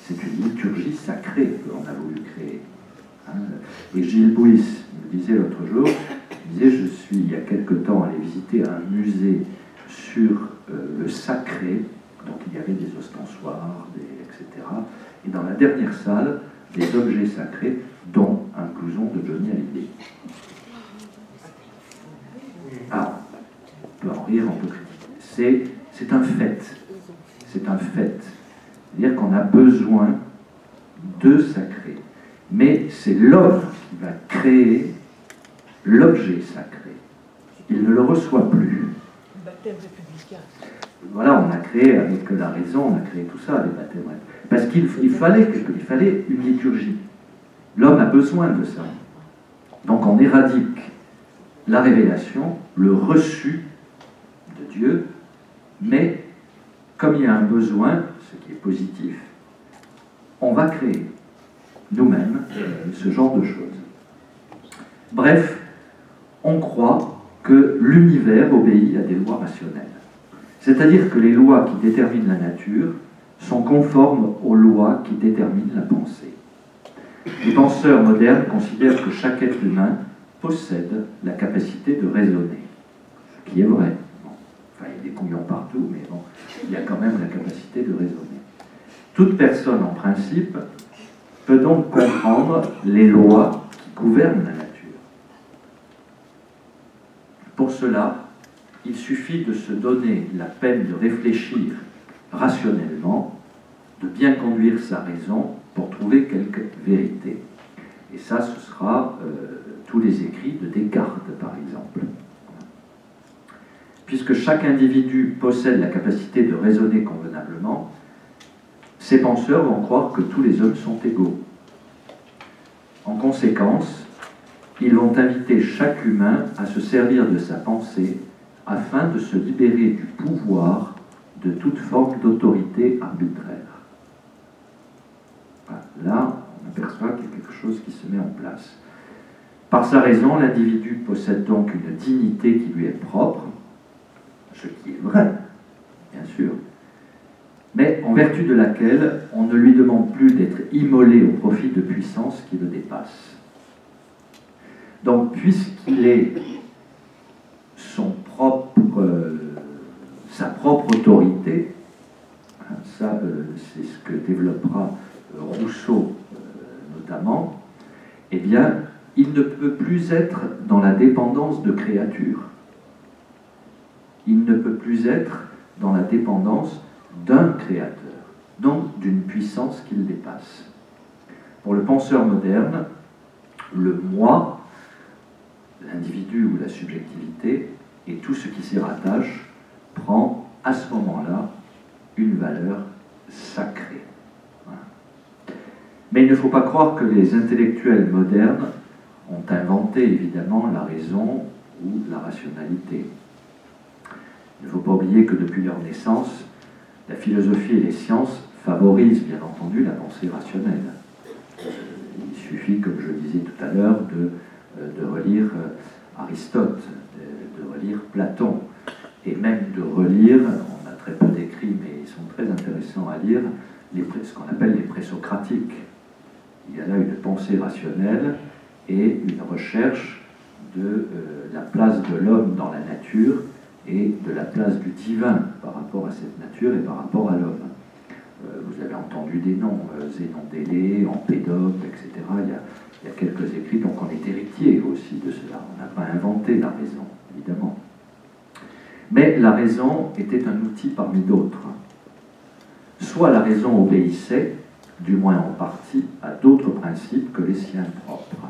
C'est une liturgie sacrée que l'on a voulu créer. Et Gilles Bouys me disait l'autre jour, je suis il y a quelque temps allé visiter un musée sur le sacré, donc il y avait des ostensoirs, etc. Et dans la dernière salle, des objets sacrés, dont un blouson de Johnny Hallyday. Ah, on peut en rire, on peut critiquer. C'est un fait. C'est un fait. C'est-à-dire qu'on a besoin de sacré. Mais c'est l'homme qui va créer l'objet sacré. Il ne le reçoit plus. Baptême républicain. Voilà, on a créé avec la raison, on a créé tout ça, les baptêmes. Parce qu'il fallait une liturgie. L'homme a besoin de ça. Donc on éradique la révélation, le reçu de Dieu, mais comme il y a un besoin, ce qui est positif, on va créer nous-mêmes ce genre de choses. Bref, on croit que l'univers obéit à des lois rationnelles. C'est-à-dire que les lois qui déterminent la nature sont conformes aux lois qui déterminent la pensée. Les penseurs modernes considèrent que chaque être humain possède la capacité de raisonner, ce qui est vrai. Bon. Enfin, il y a des couillons partout, mais bon, il y a quand même la capacité de raisonner. Toute personne, en principe, peut donc comprendre les lois qui gouvernent la nature. Pour cela, il suffit de se donner la peine de réfléchir rationnellement, de bien conduire sa raison pour trouver quelque vérité. Et ça, ce sera tous les écrits de Descartes, par exemple. Puisque chaque individu possède la capacité de raisonner convenablement, ces penseurs vont croire que tous les hommes sont égaux. En conséquence, ils vont inviter chaque humain à se servir de sa pensée afin de se libérer du pouvoir de toute forme d'autorité arbitraire. Voilà. Là, on aperçoit qu'il y a quelque chose qui se met en place. Par sa raison, l'individu possède donc une dignité qui lui est propre, ce qui est vrai, bien sûr, mais en vertu de laquelle on ne lui demande plus d'être immolé au profit de puissances qui le dépassent. Donc, puisqu'il est sa propre autorité, ça c'est ce que développera Rousseau notamment, eh bien, il ne peut plus être dans la dépendance de créatures. Il ne peut plus être dans la dépendance d'un créateur, donc d'une puissance qui le dépasse. Pour le penseur moderne, le moi, l'individu ou la subjectivité, et tout ce qui s'y rattache, prend à ce moment-là une valeur sacrée. Voilà. Mais il ne faut pas croire que les intellectuels modernes ont inventé évidemment la raison ou la rationalité. Il ne faut pas oublier que depuis leur naissance, La philosophie et les sciences favorisent bien entendu la pensée rationnelle. Il suffit, comme je le disais tout à l'heure, de relire Aristote, de relire Platon, et même de relire, on a très peu d'écrits, mais ils sont très intéressants à lire, ce qu'on appelle les présocratiques. Il y a là une pensée rationnelle et une recherche de la place de l'homme dans la nature et de la place du divin par rapport à cette nature et par rapport à l'homme. Vous avez entendu des noms, Zénon d'Élée, Empédocle, etc. Il y a quelques écrits, donc on est héritier aussi de cela. On n'a pas inventé la raison, évidemment. Mais la raison était un outil parmi d'autres. Soit la raison obéissait, du moins en partie, à d'autres principes que les siens propres.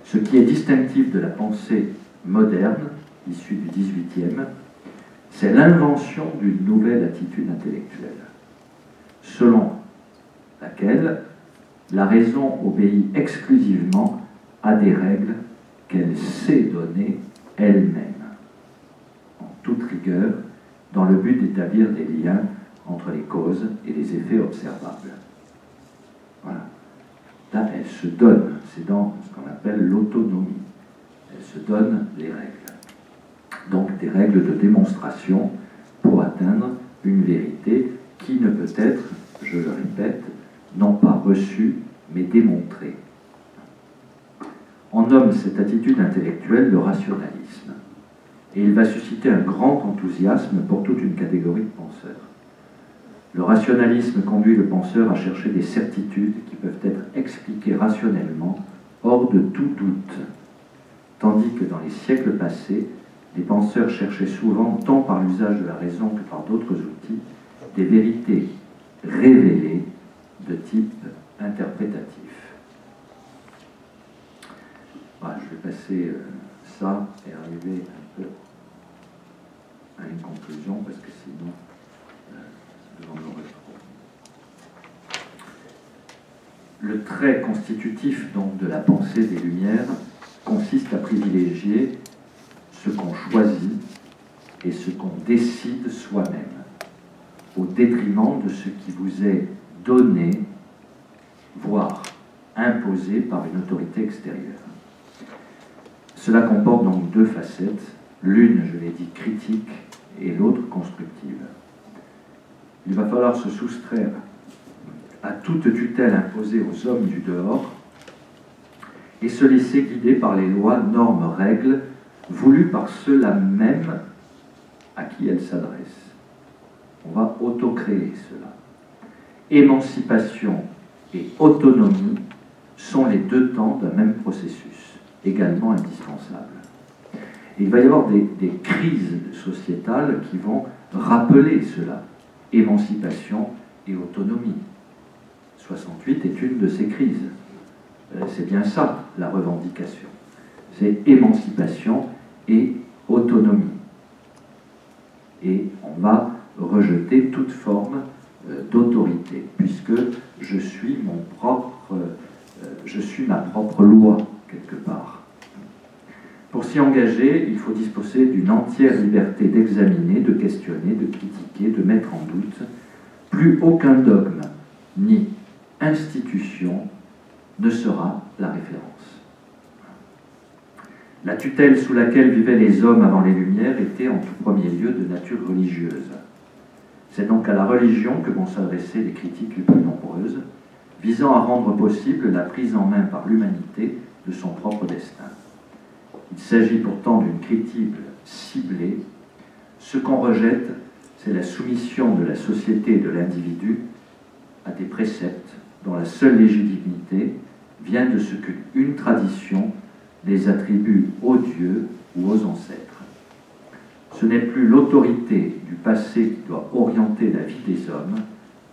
Ce qui est distinctif de la pensée moderne, issue du XVIIIe, c'est l'invention d'une nouvelle attitude intellectuelle, selon laquelle la raison obéit exclusivement à des règles qu'elle sait donner elle-même, en toute rigueur, dans le but d'établir des liens entre les causes et les effets observables. Voilà. Là, elle se donne, c'est dans ce qu'on appelle l'autonomie. Elle se donne les règles. Donc des règles de démonstration pour atteindre une vérité qui ne peut être, je le répète, non pas reçue, mais démontrée. On nomme cette attitude intellectuelle le rationalisme. Et il va susciter un grand enthousiasme pour toute une catégorie de penseurs. Le rationalisme conduit le penseur à chercher des certitudes qui peuvent être expliquées rationnellement, hors de tout doute, tandis que dans les siècles passés, les penseurs cherchaient souvent, tant par l'usage de la raison que par d'autres outils, des vérités révélées de type interprétatif. Voilà, je vais passer ça et arriver un peu à une conclusion, parce que sinon, j'en aurai trop. Le trait constitutif donc de la pensée des Lumières consiste à privilégier ce qu'on choisit et ce qu'on décide soi-même, au détriment de ce qui vous est donné, voire imposé par une autorité extérieure. Cela comporte donc deux facettes, l'une, je l'ai dit, critique et l'autre constructive. Il va falloir se soustraire à toute tutelle imposée aux hommes du dehors et se laisser guider par les lois, normes, règles voulues par ceux-là même à qui elles s'adressent. On va autocréer cela. Émancipation et autonomie sont les deux temps d'un même processus, également indispensables. Et il va y avoir des crises sociétales qui vont rappeler cela, émancipation et autonomie. 68 est une de ces crises. C'est bien ça, la revendication. C'est émancipation et autonomie. Et on va rejeter toute forme d'autorité, puisque je suis ma propre loi, quelque part. Pour s'y engager, il faut disposer d'une entière liberté d'examiner, de questionner, de critiquer, de mettre en doute. Plus aucun dogme, ni institution, ne sera la référence. La tutelle sous laquelle vivaient les hommes avant les Lumières était en tout premier lieu de nature religieuse. C'est donc à la religion que vont s'adresser les critiques les plus nombreuses, visant à rendre possible la prise en main par l'humanité de son propre destin. Il s'agit pourtant d'une critique ciblée. Ce qu'on rejette, c'est la soumission de la société et de l'individu à des préceptes dont la seule légitimité vient de ce qu'une tradition les attribue aux dieux ou aux ancêtres. Ce n'est plus l'autorité du passé qui doit orienter la vie des hommes,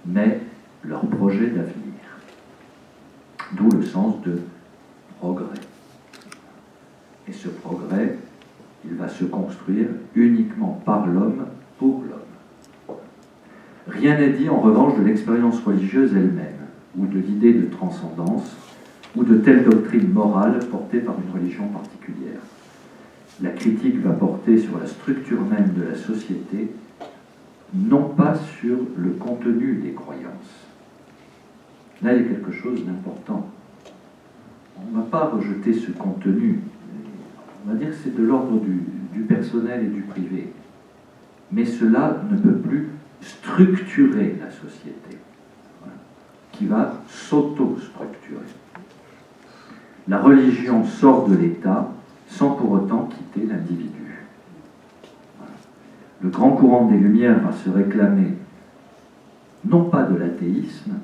mais leur projet d'avenir. D'où le sens de progrès. Et ce progrès, il va se construire uniquement par l'homme, pour l'homme. Rien n'est dit en revanche de l'expérience religieuse elle-même, ou de l'idée de transcendance, ou de telle doctrine morale portée par une religion particulière. La critique va porter sur la structure même de la société, non pas sur le contenu des croyances. Là, il y a quelque chose d'important. On ne va pas rejeter ce contenu. On va dire que c'est de l'ordre du personnel et du privé. Mais cela ne peut plus structurer la société, voilà, qui va s'auto-structurer. La religion sort de l'État sans pour autant quitter l'individu. Voilà. Le grand courant des Lumières va se réclamer non pas de l'athéisme,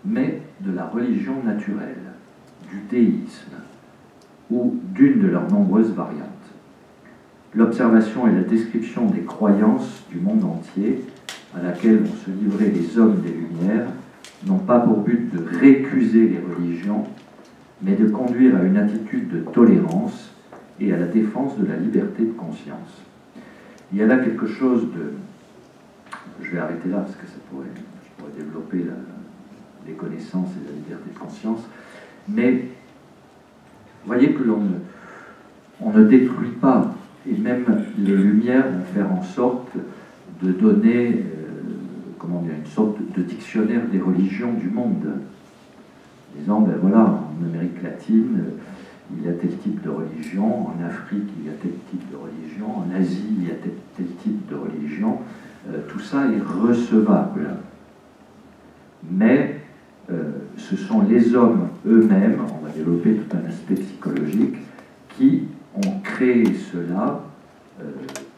mais de la religion naturelle, du théisme, ou d'une de leurs nombreuses variantes. L'observation et la description des croyances du monde entier, à laquelle vont se livrer les hommes des Lumières, n'ont pas pour but de récuser les religions, mais de conduire à une attitude de tolérance et à la défense de la liberté de conscience. Il y a là quelque chose de... Je vais arrêter là parce que je pourrais développer les connaissances et la liberté de conscience, mais voyez que on ne détruit pas, et même les Lumières vont faire en sorte de donner, comment dire, une sorte de dictionnaire des religions du monde, disant, ben voilà, en Amérique latine, il y a tel type de religion, en Afrique, il y a tel type de religion, en Asie, il y a tel type de religion, tout ça est recevable. Mais ce sont les hommes eux-mêmes, on va développer tout un aspect psychologique, qui ont créé cela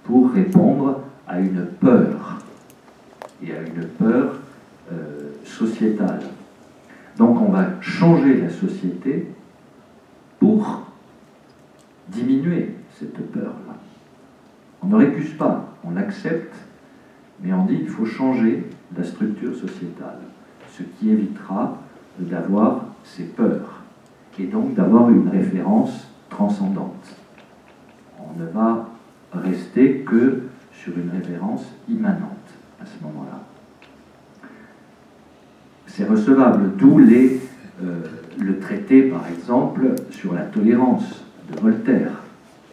pour répondre à une peur, et à une peur sociétale. Donc on va changer la société pour diminuer cette peur-là. On ne récuse pas, on l'accepte, mais on dit qu'il faut changer la structure sociétale, ce qui évitera d'avoir ces peurs, et donc d'avoir une référence transcendante. On ne va rester que sur une référence immanente à ce moment-là. C'est recevable, d'où le traité, par exemple, sur la tolérance de Voltaire.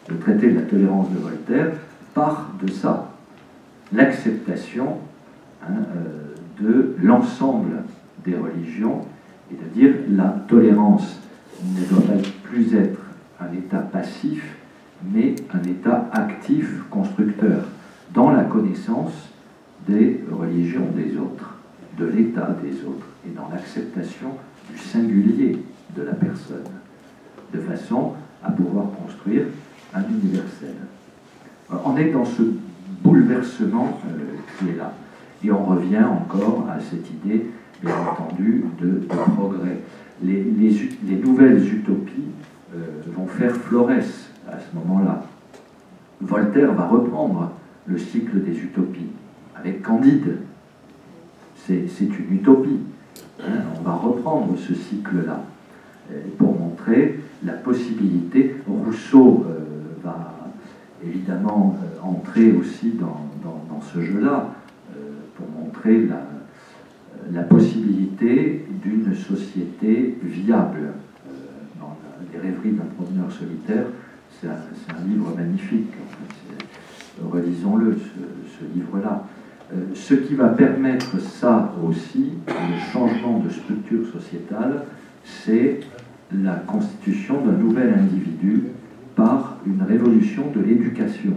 Le traité de la tolérance de Voltaire part de ça, l'acceptation de l'ensemble des religions, et de dire la tolérance ne doit pas plus être un état passif, mais un état actif, constructeur, dans la connaissance des religions des autres, de l'état des autres, et dans l'acceptation du singulier de la personne, de façon à pouvoir construire un universel. On est dans ce bouleversement qui est là. Et on revient encore à cette idée, bien entendu, de progrès. Les nouvelles utopies vont faire florès à ce moment-là. Voltaire va reprendre le cycle des utopies avec Candide. C'est une utopie. On va reprendre ce cycle-là pour montrer la possibilité. Rousseau va évidemment entrer aussi dans ce jeu-là pour montrer la possibilité d'une société viable. Dans Les rêveries d'un promeneur solitaire, c'est un livre magnifique. Relisons-le, ce livre-là. Ce qui va permettre ça aussi, le changement de structure sociétale, c'est la constitution d'un nouvel individu par une révolution de l'éducation.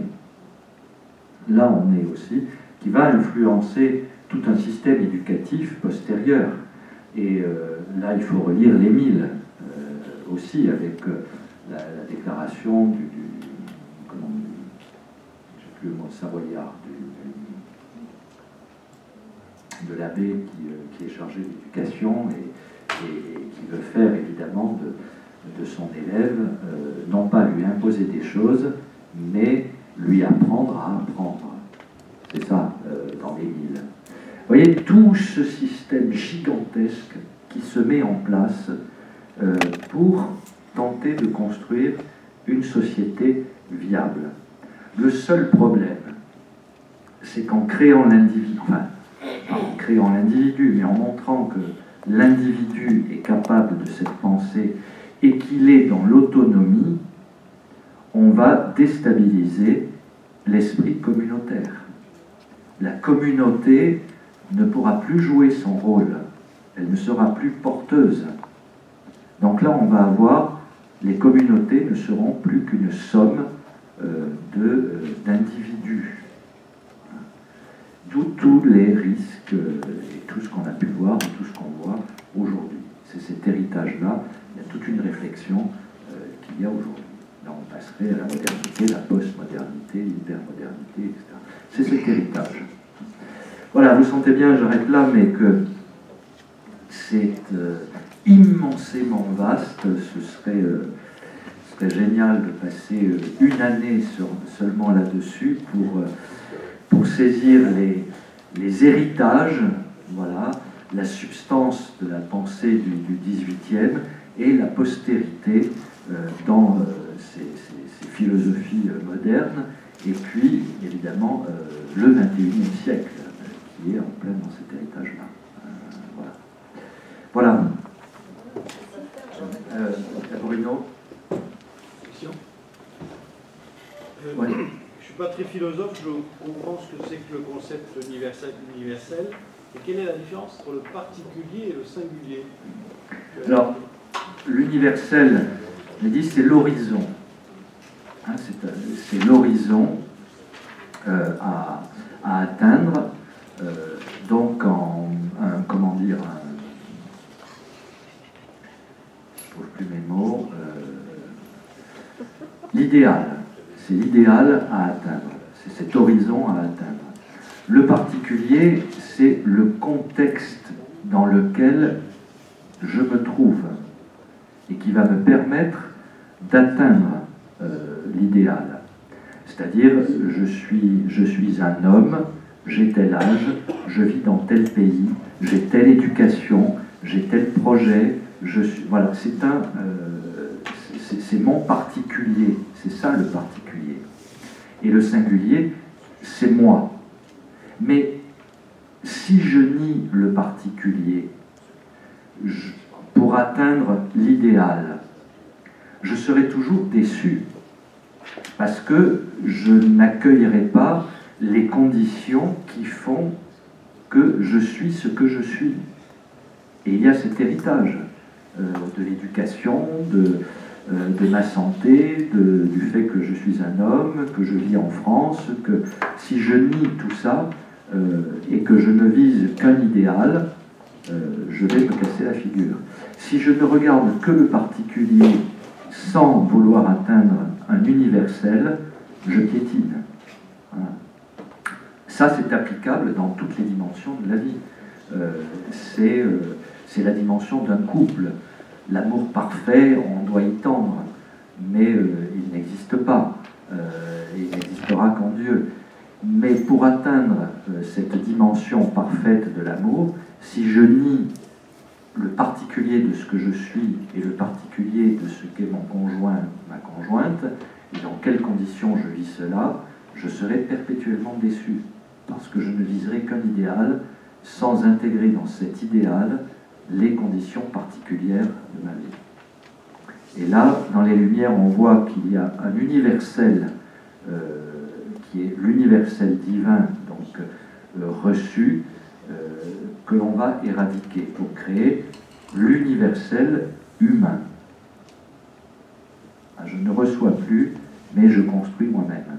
Là, on est aussi, qui va influencer tout un système éducatif postérieur. Et là, il faut relire l'Émile aussi, avec la déclaration je ne sais plus le mot, savoyard, de l'abbé qui est chargé d'éducation et qui veut faire évidemment de son élève, non pas lui imposer des choses, mais lui apprendre à apprendre. C'est ça, dans l'Émile. Vous voyez, tout ce système gigantesque qui se met en place pour tenter de construire une société viable. Le seul problème, c'est qu'en créant l'individu, mais en montrant que l'individu est capable de cette pensée et qu'il est dans l'autonomie, on va déstabiliser l'esprit communautaire. la communauté ne pourra plus jouer son rôle, elle ne sera plus porteuse. Donc là, on va avoir, les communautés ne seront plus qu'une somme d'individus. D'où tous les risques et tout ce qu'on a pu voir, et tout ce qu'on voit aujourd'hui. C'est cet héritage-là, il y a toute une réflexion qu'il y a aujourd'hui. Là, on passerait à la modernité, la post-modernité, l'hypermodernité, etc. C'est cet héritage. Voilà, vous sentez bien, j'arrête là, mais que c'est immensément vaste. Ce serait génial de passer une année seulement là-dessus pour saisir les héritages, voilà, la substance de la pensée du XVIIIe et la postérité dans ces philosophies modernes, et puis évidemment le XXIe siècle qui est en plein dans cet héritage-là. Voilà. Bruno. Ouais. Je ne suis pas très philosophe, je comprends ce que c'est que le concept universel. Et quelle est la différence entre le particulier et le singulier? Alors, l'universel, je dis, c'est l'horizon. Hein, c'est l'horizon à atteindre. Donc, comment dire, je ne trouve plus mes mots, l'idéal. C'est l'idéal à atteindre. C'est cet horizon à atteindre. Le particulier, c'est le contexte dans lequel je me trouve et qui va me permettre d'atteindre l'idéal. C'est-à-dire, je suis un homme, j'ai tel âge, je vis dans tel pays, j'ai telle éducation, j'ai tel projet, voilà, c'est mon particulier, c'est ça le particulier. Et le singulier, c'est moi. Mais si je nie le particulier pour atteindre l'idéal, je serai toujours déçu parce que je n'accueillerai pas les conditions qui font que je suis ce que je suis. Et il y a cet héritage de l'éducation, de ma santé, du fait que je suis un homme, que je vis en France, que si je nie tout ça et que je ne vise qu'un idéal, je vais me casser la figure. Si je ne regarde que le particulier sans vouloir atteindre un universel, je piétine. Voilà. Ça, c'est applicable dans toutes les dimensions de la vie. C'est la dimension d'un couple. L'amour parfait, on doit y tendre, mais il n'existe pas. Il n'existera qu'en Dieu. Mais pour atteindre cette dimension parfaite de l'amour, si je nie le particulier de ce que je suis et le particulier de ce qu'est mon conjoint, ma conjointe, et dans quelles conditions je vis cela, je serai perpétuellement déçu, parce que je ne viserai qu'un idéal sans intégrer dans cet idéal les conditions particulières de ma vie. Et là, dans les Lumières, on voit qu'il y a un universel qui est l'universel divin, donc reçu, que l'on va éradiquer pour créer l'universel humain. Je ne reçois plus, mais je construis moi-même.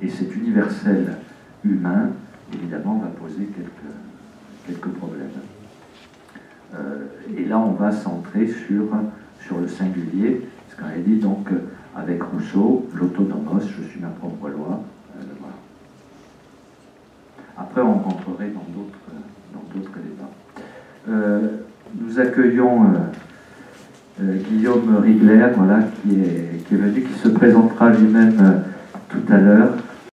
Et cet universel humain, évidemment, va poser quelques problèmes. Et là, on va centrer sur le singulier, ce qu'on a dit donc avec Rousseau, l'autonomos, je suis ma propre loi. Voilà. Après, on rentrerait dans d'autres débats. Nous accueillons Guillaume Rigler, voilà, qui est venu, qui se présentera lui-même tout à l'heure.